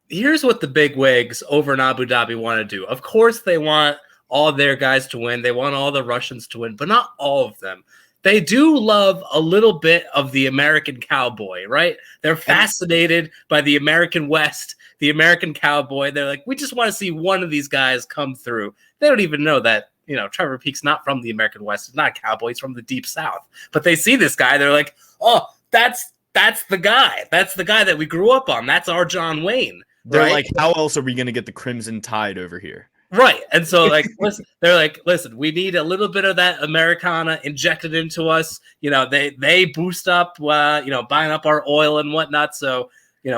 the big wigs over in Abu Dhabi want to do. Of course, they want all their guys to win. They want all the Russians to win, but not all of them. They do love a little bit of the American cowboy, right? They're fascinated by the American West, the American cowboy. They're like, we just want to see one of these guys come through. They don't even know that, Trevor Peek's not from the American West. He's not a cowboy. He's from the Deep South. But they see this guy. They're like, oh, that's the guy. That's the guy that we grew up on. That's our John Wayne. They're right? like, how else are we going to get the Crimson Tide over here? Right. And so listen, we need a little bit of that Americana injected into us. They boost up, buying up our oil and whatnot. So,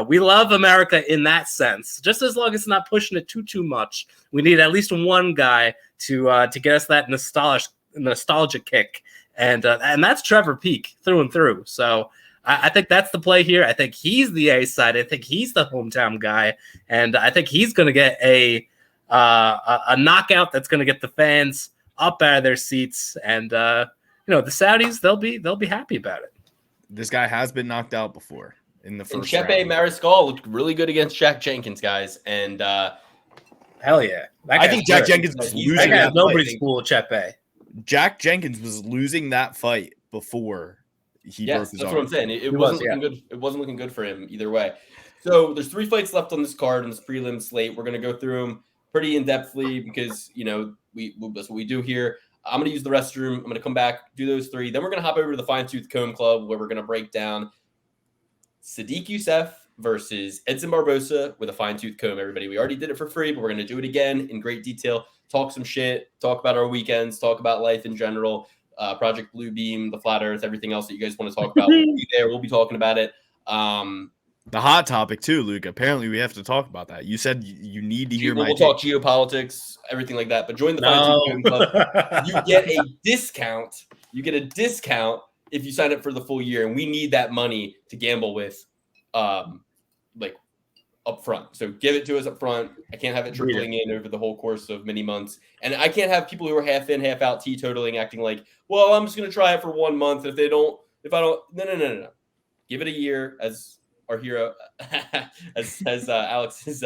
we love America in that sense, just as long as it's not pushing it too much. We need at least one guy to get us that nostalgia kick. And that's Trevor Peek through and through. So I think that's the play here. I think he's the A side. I think he's the hometown guy. And I think he's going to get a knockout that's going to get the fans up out of their seats, and the Saudis they'll be happy about it. This guy has been knocked out before in the first round. Chepe Mariscal looked really good against Jack Jenkins, guys, and hell yeah, I think Jack Jenkins was losing. Nobody's cool with Chepe. Jack Jenkins was losing that fight before he broke his arm. That's what I'm saying. It wasn't looking good. It wasn't looking good for him either way. So there's 3 fights left on this card on this prelim slate. We're gonna go through them pretty in-depthly because, that's what we do here. I'm going to use the restroom. I'm going to come back, do those 3. Then we're going to hop over to the Fine Tooth Comb Club where we're going to break down Sadiq Yusuff versus Edson Barbosa with a fine tooth comb, everybody. We already did it for free, but we're going to do it again in great detail. Talk some shit, talk about our weekends, talk about life in general, Project Bluebeam, the Flat Earth, everything else that you guys want to talk about. We'll be there. We'll be talking about it. The hot topic too, Luke. Apparently, we have to talk about that. You said you need to hear my. We'll talk geopolitics, everything like that. But join the Fine Tooth Club. You get a discount. You get a discount if you sign up for the full year, and we need that money to gamble with, like up front. So give it to us up front. I can't have it trickling in over the whole course of many months, and I can't have people who are half in, half out, teetotaling, acting like, well, I'm just going to try it for 1 month. If I don't, no. Give it a year, as our hero, as Alex's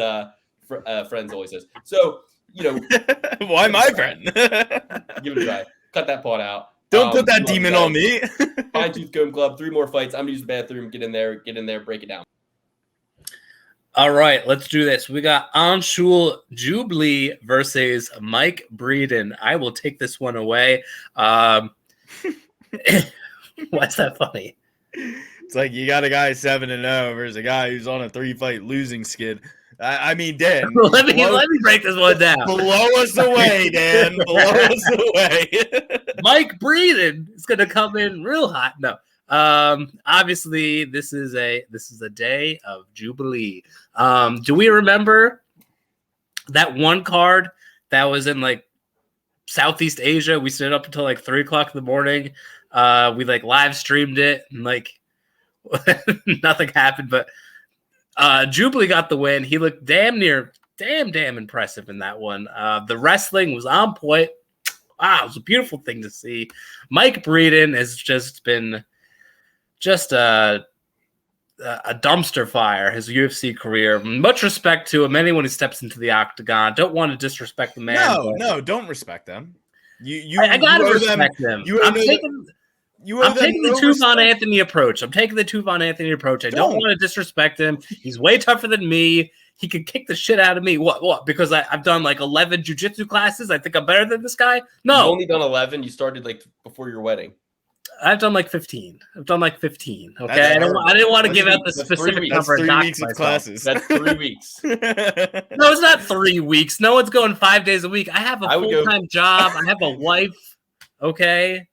friends always says. So, why my friend? Give it a try. Cut that part out. Don't put that demon on me. Fine Tooth Comb Club. 3 more fights. I'm gonna use the bathroom. Get in there. Break it down. All right, let's do this. We got Anshul Jubli versus Mike Breeden. I will take this one away. Why's that funny? It's like you got a guy 7-0 versus a guy who's on a 3-fight losing skid. I mean, Dan. let me break this one down. Blow us away, Dan. Blow us away. Mike Breeden is going to come in real hot. No, obviously this is a day of Jubilee. Do we remember that one card that was in like Southeast Asia? We stayed up until like 3:00 in the morning. We like live streamed it and like nothing happened, but Jubli got the win. He looked damn impressive in that one. The wrestling was on point. Wow, it was a beautiful thing to see. Mike Breeden has just been a dumpster fire, his UFC career. Much respect to him. Anyone who steps into the octagon. Don't want to disrespect the man. No, don't respect them. I gotta respect them. I'm taking the Tuvon Anthony approach. I don't want to disrespect him. He's way tougher than me. He could kick the shit out of me. What? Because I've done like 11 jiu-jitsu classes. I think I'm better than this guy? No. You've only done 11. You started like before your wedding. I've done like 15. Okay. I didn't want to give out the specific number. That's 3 weeks of classes. That's 3 weeks. No, it's not 3 weeks. No one's going 5 days a week. I have a full-time job. I have a wife. Okay.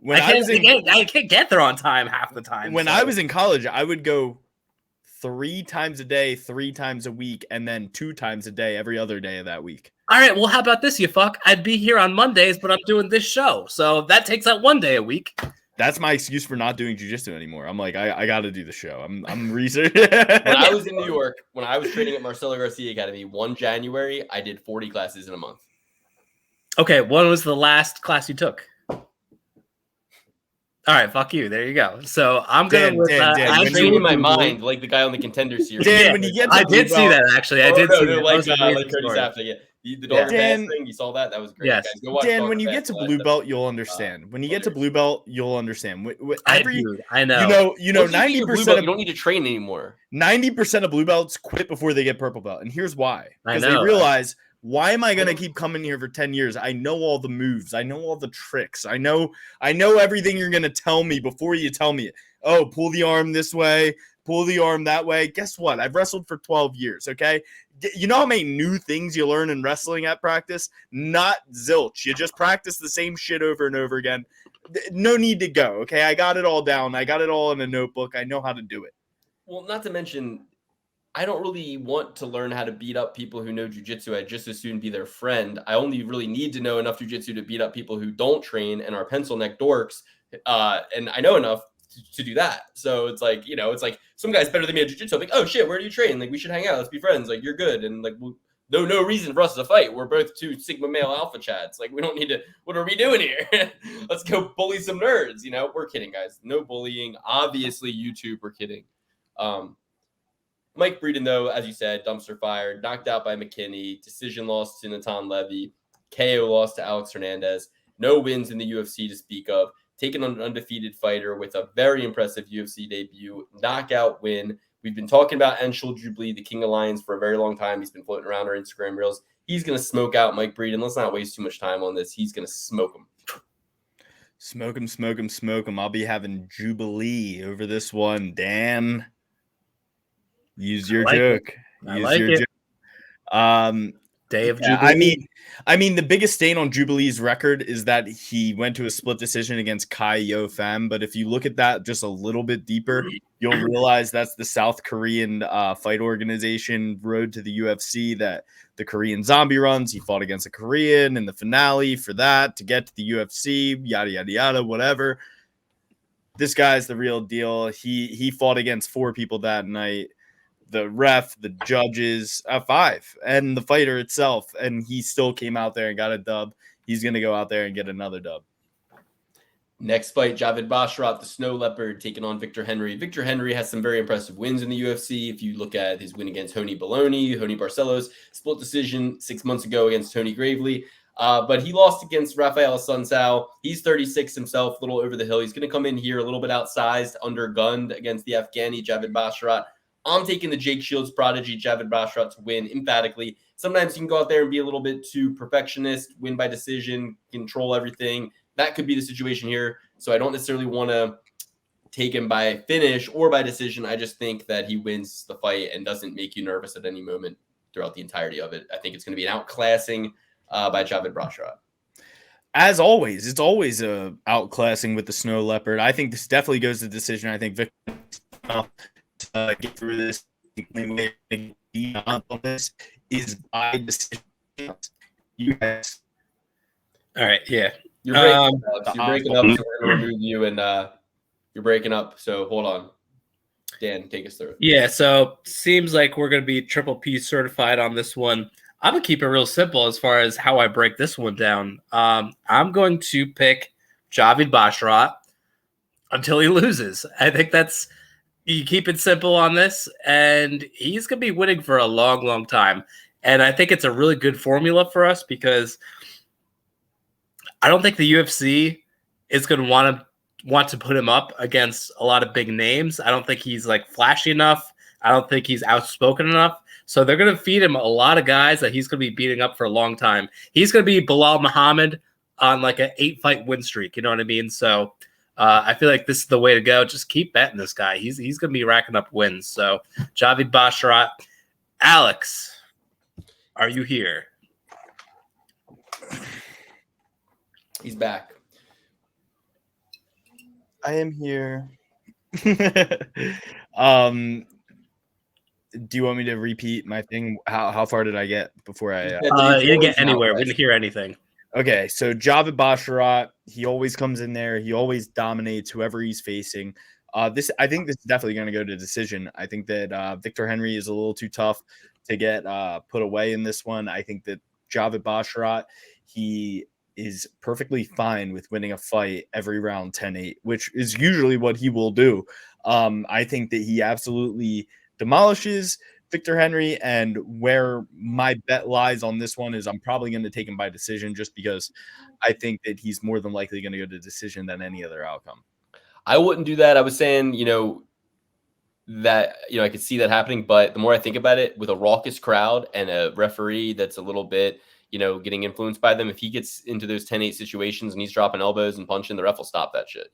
I can't get there on time half the time. When I was in college, I would go 3 times a day, 3 times a week, and then 2 times a day every other day of that week. All right, well, how about this, you fuck? I'd be here on Mondays, but I'm doing this show. So that takes out 1 day a week. That's my excuse for not doing jiu-jitsu anymore. I'm like, I got to do the show. I'm researching. When I was in New York, when I was training at Marcelo Garcia Academy, 1 January, I did 40 classes in a month. Okay, when was the last class you took? All right, fuck you. There you go. So I'm going with I'm training in my mind like the guy on the Contender Series. Dan, when you get to I did see that, actually. I did see that. Like Curtis After, the daughter Dan, thing, you saw that? That was great. Yes. Guys, go watch Dan, Dogger when you Pass, get to all that blue stuff. belt, you'll understand. When you get to blue belt, you'll understand. I know. You know, Once you get your blue 90% belt, of you don't need to train anymore. 90% of blue belts quit before they get purple belt, and here's why: I because they know. realize, why am I going to keep coming here for 10 years? I know all the moves. I know all the tricks. I know everything you're going to tell me before you tell me it. Oh, pull the arm this way, pull the arm that way. Guess what? I've wrestled for 12 years, okay? You know how many new things you learn in wrestling at practice? Not zilch. You just practice the same shit over and over again. No need to go, okay? I got it all down. I got it all in a notebook. I know how to do it. Well, not to mention, I don't really want to learn how to beat up people who know jiu-jitsu. I'd just as soon be their friend. I only really need to know enough jiu-jitsu to beat up people who don't train and are pencil neck dorks. And I know enough to do that. So it's like, it's like some guy's better than me at jiu-jitsu. I'm like, oh shit, where do you train? Like, we should hang out. Let's be friends. Like, you're good. And like, no reason for us to fight. We're both 2 Sigma male alpha chads. Like, we don't need to, what are we doing here? Let's go bully some nerds. We're kidding, guys. No bullying. Obviously, YouTube, we're kidding. Mike Breeden, though, as you said, dumpster fire, knocked out by McKinney, decision loss to Natan Levy, KO loss to Alex Hernandez, no wins in the UFC to speak of, taken on an undefeated fighter with a very impressive UFC debut, knockout win. We've been talking about Anshul Jubli, the King of Lions, for a very long time. He's been floating around our Instagram reels. He's going to smoke out Mike Breeden. Let's not waste too much time on this. He's going to smoke him. Smoke him. I'll be having Jubilee over this one, Dan. Use your joke. Use your joke. Day of Jubilee. I mean, the biggest stain on Jubilee's record is that he went to a split decision against Kai Yo Pham. But if you look at that just a little bit deeper, you'll realize that's the South Korean fight organization road to the UFC that the Korean Zombie runs. He fought against a Korean in the finale for that to get to the UFC, yada, yada, yada, whatever. This guy's the real deal. He fought against 4 people that night. The ref, the judges, 5, and the fighter itself, and he still came out there and got a dub. He's going to go out there and get another dub. Next fight, Javid Basharat, the Snow Leopard, taking on Victor Henry. Victor Henry has some very impressive wins in the UFC. If you look at his win against Tony Barcelos, split decision 6 months ago against Tony Gravely. But he lost against Rafael Sunsao. He's 36 himself, a little over the hill. He's going to come in here a little bit outsized, undergunned against the Afghani Javid Basharat. I'm taking the Jake Shields prodigy, Javid Basharat, to win emphatically. Sometimes you can go out there and be a little bit too perfectionist, win by decision, control everything. That could be the situation here. So I don't necessarily want to take him by finish or by decision. I just think that he wins the fight and doesn't make you nervous at any moment throughout the entirety of it. I think it's going to be an outclassing by Javid Basharat. As always, it's always a outclassing with the Snow Leopard. I think this definitely goes to decision. I think Victor get through this on this is by decision. You guys. All right, yeah. You're breaking up. So we're going to remove you, and you're breaking up. So hold on. Dan, take us through it. Yeah, so seems like we're going to be triple P certified on this one. I'm going to keep it real simple as far as how I break this one down. I'm going to pick Javid Basharat until he loses. I think that's – you keep it simple on this, and he's going to be winning for a long, long time. And I think it's a really good formula for us because I don't think the UFC is going to want to put him up against a lot of big names. I don't think he's like flashy enough. I don't think he's outspoken enough. So they're going to feed him a lot of guys that he's going to be beating up for a long time. He's going to be Bilal Muhammad on like an 8-fight win streak. You know what I mean? So I feel like this is the way to go. Just keep betting this guy. He's going to be racking up wins. So Javid Basharat. Alex, are you here? He's back. I am here. Do you want me to repeat my thing? How far did I get before I? You didn't get anywhere. We didn't hear anything. Okay, so Javid Basharat, he always comes in there. He always dominates whoever he's facing. I think this is definitely going to go to decision. I think that Victor Henry is a little too tough to get put away in this one. I think that Javid Basharat, he is perfectly fine with winning a fight every round 10-8, which is usually what he will do. I think that he absolutely demolishes Victor Henry, and where my bet lies on this one is I'm probably going to take him by decision just because I think that he's more than likely going to go to decision than any other outcome. I wouldn't do that. I was saying, that, I could see that happening, but the more I think about it, with a raucous crowd and a referee that's a little bit, getting influenced by them, if he gets into those 10-8 situations and he's dropping elbows and punching, the ref will stop that shit,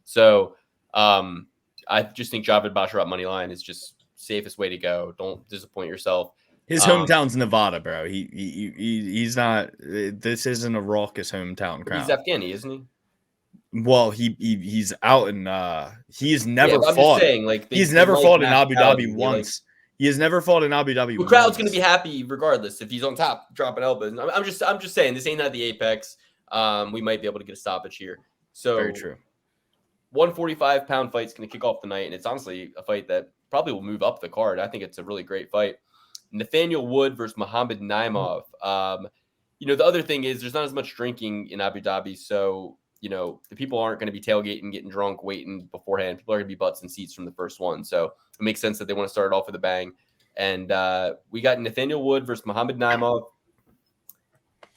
So I just think Javid Basharat money line is just safest way to go. Don't disappoint yourself. His hometown's Nevada, bro. He's not. This isn't a raucous hometown crowd. He's Afghani, isn't he? Well, he's out in. He's never fought. I'm just saying, he's never fought in Abu Dhabi once. He has never fought in Abu Dhabi. The crowd's going to be happy regardless if he's on top dropping elbows. I'm just saying this ain't at the Apex. We might be able to get a stoppage here. So very true. 145-pound fight's going to kick off the night, and it's honestly a fight that probably will move up the card. I think it's a really great fight. Nathaniel Wood versus Muhammad Naimov. The other thing is there's not as much drinking in Abu Dhabi, so the people aren't going to be tailgating, getting drunk, waiting beforehand. People are going to be butts in seats from the first one, so it makes sense that they want to start it off with a bang. And we got Nathaniel Wood versus Muhammad Naimov.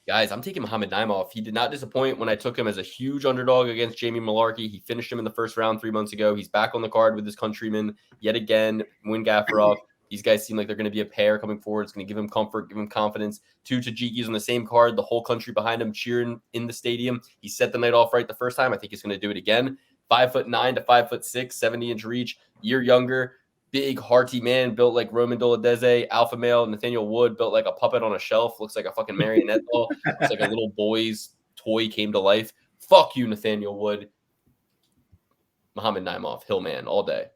Guys, I'm taking Muhammad Naimov. He did not disappoint when I took him as a huge underdog against Jamie Malarkey. He finished him in the first round 3 months ago. He's back on the card with his countryman yet again, Win Gafurov. These guys seem like they're going to be a pair coming forward. It's going to give him comfort, give him confidence. 2 Tajikis on the same card, the whole country behind him cheering in the stadium. He set the night off right the first time. I think he's going to do it again. 5'9" to 5'6", 70-inch reach, year younger. Big, hearty man, built like Roman Doladeze, alpha male. Nathaniel Wood, built like a puppet on a shelf, looks like a fucking marionette doll. It's like a little boy's toy came to life. Fuck you, Nathaniel Wood. Muhammad Naimov, Hillman, all day.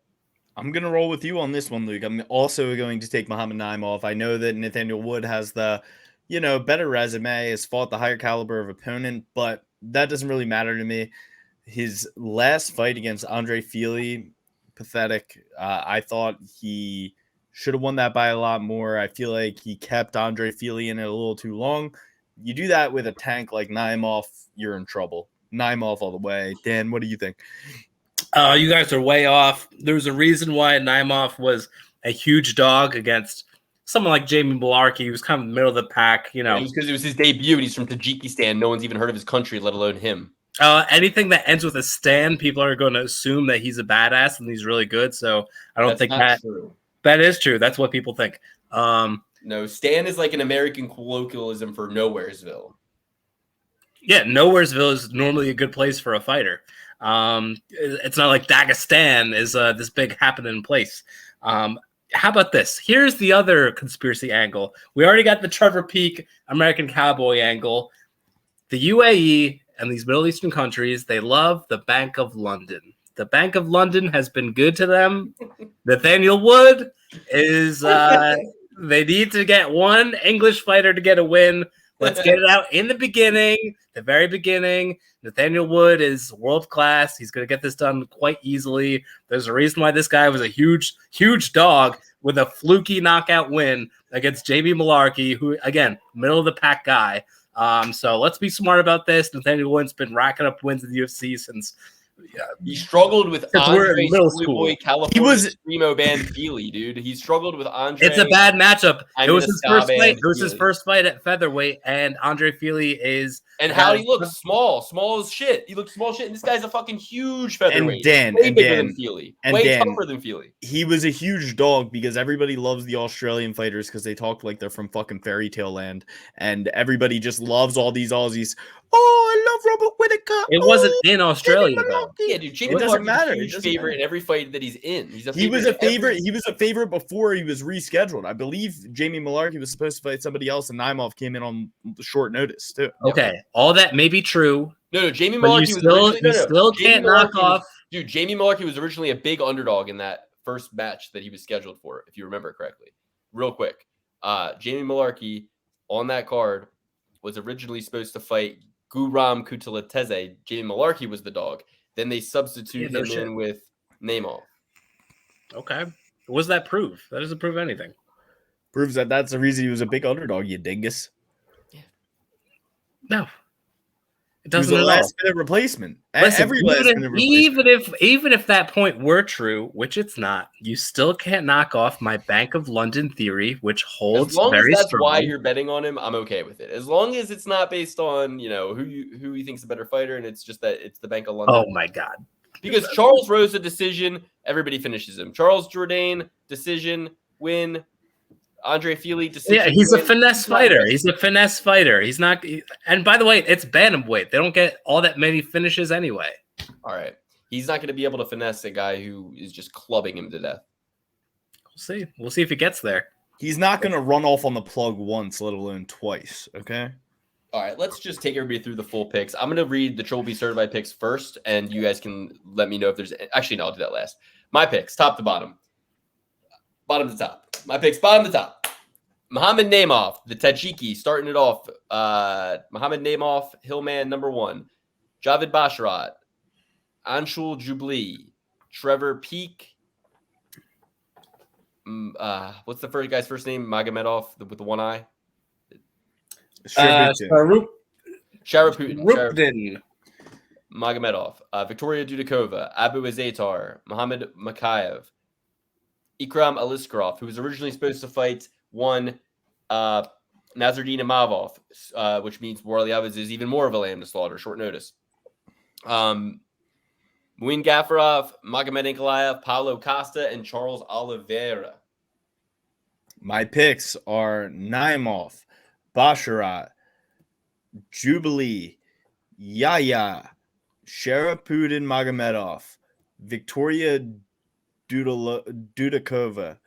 I'm going to roll with you on this one, Luke. I'm also going to take Muhammad Naimov. I know that Nathaniel Wood has the, better resume, has fought the higher caliber of opponent, but that doesn't really matter to me. His last fight against Andre Fili, pathetic. I thought he should have won that by a lot more. I feel like he kept Andre Fili in it a little too long. You do that with a tank like Naimov, you're in trouble. Naimov all the way. Dan, what do you think? You guys are way off. There's a reason why Naimov was a huge dog against someone like Jamie Malarkey, who was kind of in the middle of the pack. It was because it was his debut, and he's from Tajikistan. No one's even heard of his country, let alone him. Anything that ends with a Stan, people are going to assume that he's a badass and he's really good. So I don't think that's true. That is true. That's what people think. No, Stan is like an American colloquialism for Nowheresville. Yeah, Nowheresville is normally a good place for a fighter. It's not like Dagestan is this big happening place. How about this? Here's the other conspiracy angle. We already got the Trevor Peak American Cowboy angle. The UAE and these Middle Eastern countries, they love the Bank of London. The Bank of London has been good to them. Nathaniel Wood is they need to get one English fighter to get a win. Let's get it out in the beginning, the very beginning. Nathaniel Wood is world class. He's going to get this done quite easily. There's a reason why this guy was a huge, huge dog with a fluky knockout win against Jamie Malarkey, who, again, middle of the pack guy. So let's be smart about this. Nathaniel Wood's been racking up wins in the UFC since. Yeah, he struggled with Andre Boy, California. He was Primo Band Feely, dude. He struggled with Andre. It's a bad matchup. It was his first fight. It was his first fight at featherweight, and Andre Feely is. And how he looks small as shit. He looks small shit, and this guy's a fucking huge featherweight. Way bigger than Feely. Way tougher than Feely. He was a huge dog because everybody loves the Australian fighters because they talk like they're from fucking fairy tale land, and everybody just loves all these Aussies. Oh, I love Robert Whittaker. It wasn't in Australia, though. Yeah, dude. Jamie doesn't matter. He's a favorite in every fight that he's in. He was a favorite. He was a favorite before he was rescheduled. I believe Jamie Malarkey was supposed to fight somebody else, and Naimov came in on short notice too. Okay, all that may be true. No, Jamie Malarkey you still can't knock off Dude, Jamie Mullarkey was originally a big underdog in that first match that he was scheduled for, if you remember correctly. Real quick. Jamie Mullarkey on that card was originally supposed to fight Guram Kutateladze. Jamie Mullarkey was the dog. Then they substituted him in with Naimov. Okay. What does that prove? That doesn't prove anything. Proves that that's the reason he was a big underdog, you dingus. No. It He was doesn't a at all. last-minute replacement. Listen, Every last-minute replacement. even if that point were true, which it's not, you still can't knock off my Bank of London theory, which holds As long very as that's strong. why you're betting on him, I'm okay with it. As long as it's not based on, who he thinks is a better fighter, and it's just that it's the Bank of London. Oh my God. Because Charles Rose, a decision, everybody finishes him. Charles Jourdain, decision, win. Andre Fili, decision. Yeah, he's win. a finesse fighter. He's a finesse fighter. He's not. And by the way, it's bantamweight. They don't get all that many finishes anyway. All right. He's not going to be able to finesse a guy who is just clubbing him to death. We'll see. We'll see if he gets there. He's not going to run off on the plug once, let alone twice, okay? All right, let's just take everybody through the full picks. I'm going to read the Triple B certified picks first, and you guys can let me know if there's... Actually, no, I'll do that last. My picks, top to bottom. Bottom to top. My picks, bottom to top. Mohamed Naimov, the Tajiki, starting it off. Mohamed Naimov, Hillman, number 1. Javid Basharat, Anshul Jubli, Trevor Peak. What's the first guy's first name? Magomedov with the one eye? Rupdin. Magomedov. Victoria Dudakova, Abu Azaitar, Mohamed Mokaev, Ikram Aliskerov, who was originally supposed to fight one Nazardine Imavov, which means Warley Alves is even more of a lamb to slaughter, short notice. Muin Gafurov, Magomed Ankalaev, Paulo Costa, and Charles Oliveira. My picks are Naimov, Basharat, Jubli, Yahya, Sharapudin Magomedov, Victoria Dudakova,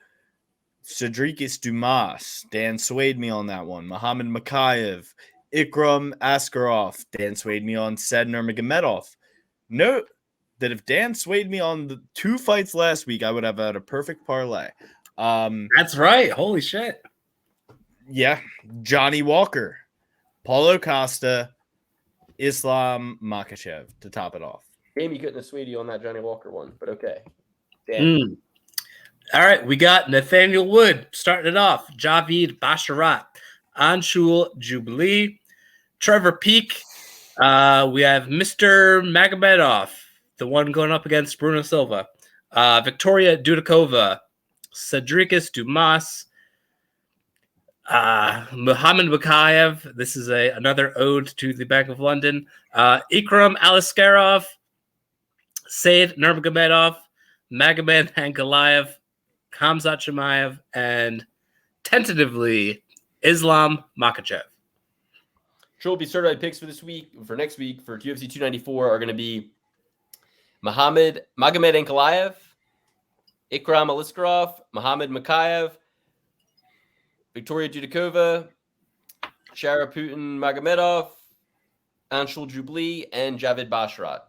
Cedricus Dumas. Dan swayed me on that one. Mohamed Mokaev, Ikram Aliskerov. Dan swayed me on said Nurmagomedov. Note that if Dan swayed me on the 2 fights last week, I would have had a perfect parlay. That's right. Holy shit. Yeah. Johnny Walker, Paulo Costa, Islam Makhachev to top it off. Damn, you couldn't have swayed you on that Johnny Walker one, but okay. Damn. All right, we got Nathaniel Wood starting it off. Javid Basharat, Anshul Jubli, Trevor Peak. We have Mr. Magomedov, the one going up against Bruno Silva. Victoria Dudakova, Cedricus Dumas, Mohamed Mokaev. This is another ode to the Bank of London. Ikram Aliskerov, Said Nurmagomedov, Magomed Ankalaev, Khamzat Chimaev, and tentatively Islam Makhachev. Triple B certified picks for next week for UFC 294 are going to be Magomed Ankalaev, Ikram Aliskerov, Mohamed Mokaev, Victoria Dudakova, Sharapudin Magomedov, Anshul Jubli, and Javid Basharat.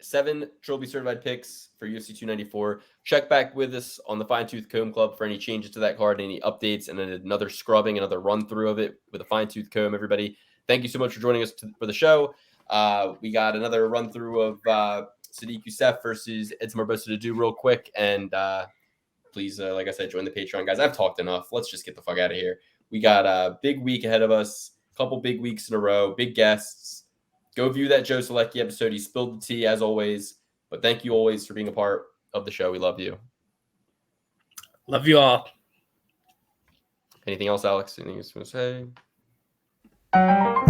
7 Triple B certified picks for UFC 294. Check back with us on the Fine Tooth Comb Club for any changes to that card, any updates, and then another scrubbing, another run through of it with a fine tooth comb. Everybody, thank you so much for joining us for the show. We got another run through of Sadiq Yusuff versus Edson Barbosa to do real quick, and please, like I said, join the Patreon, guys. I've talked enough. Let's just get the fuck out of here. We got a big week ahead of us, a couple big weeks in a row, big guests. Go view that Joe Selecki episode. He spilled the tea as always. But thank you always for being a part of the show. We love you. Love you all. Anything else, Alex? Anything you want to say?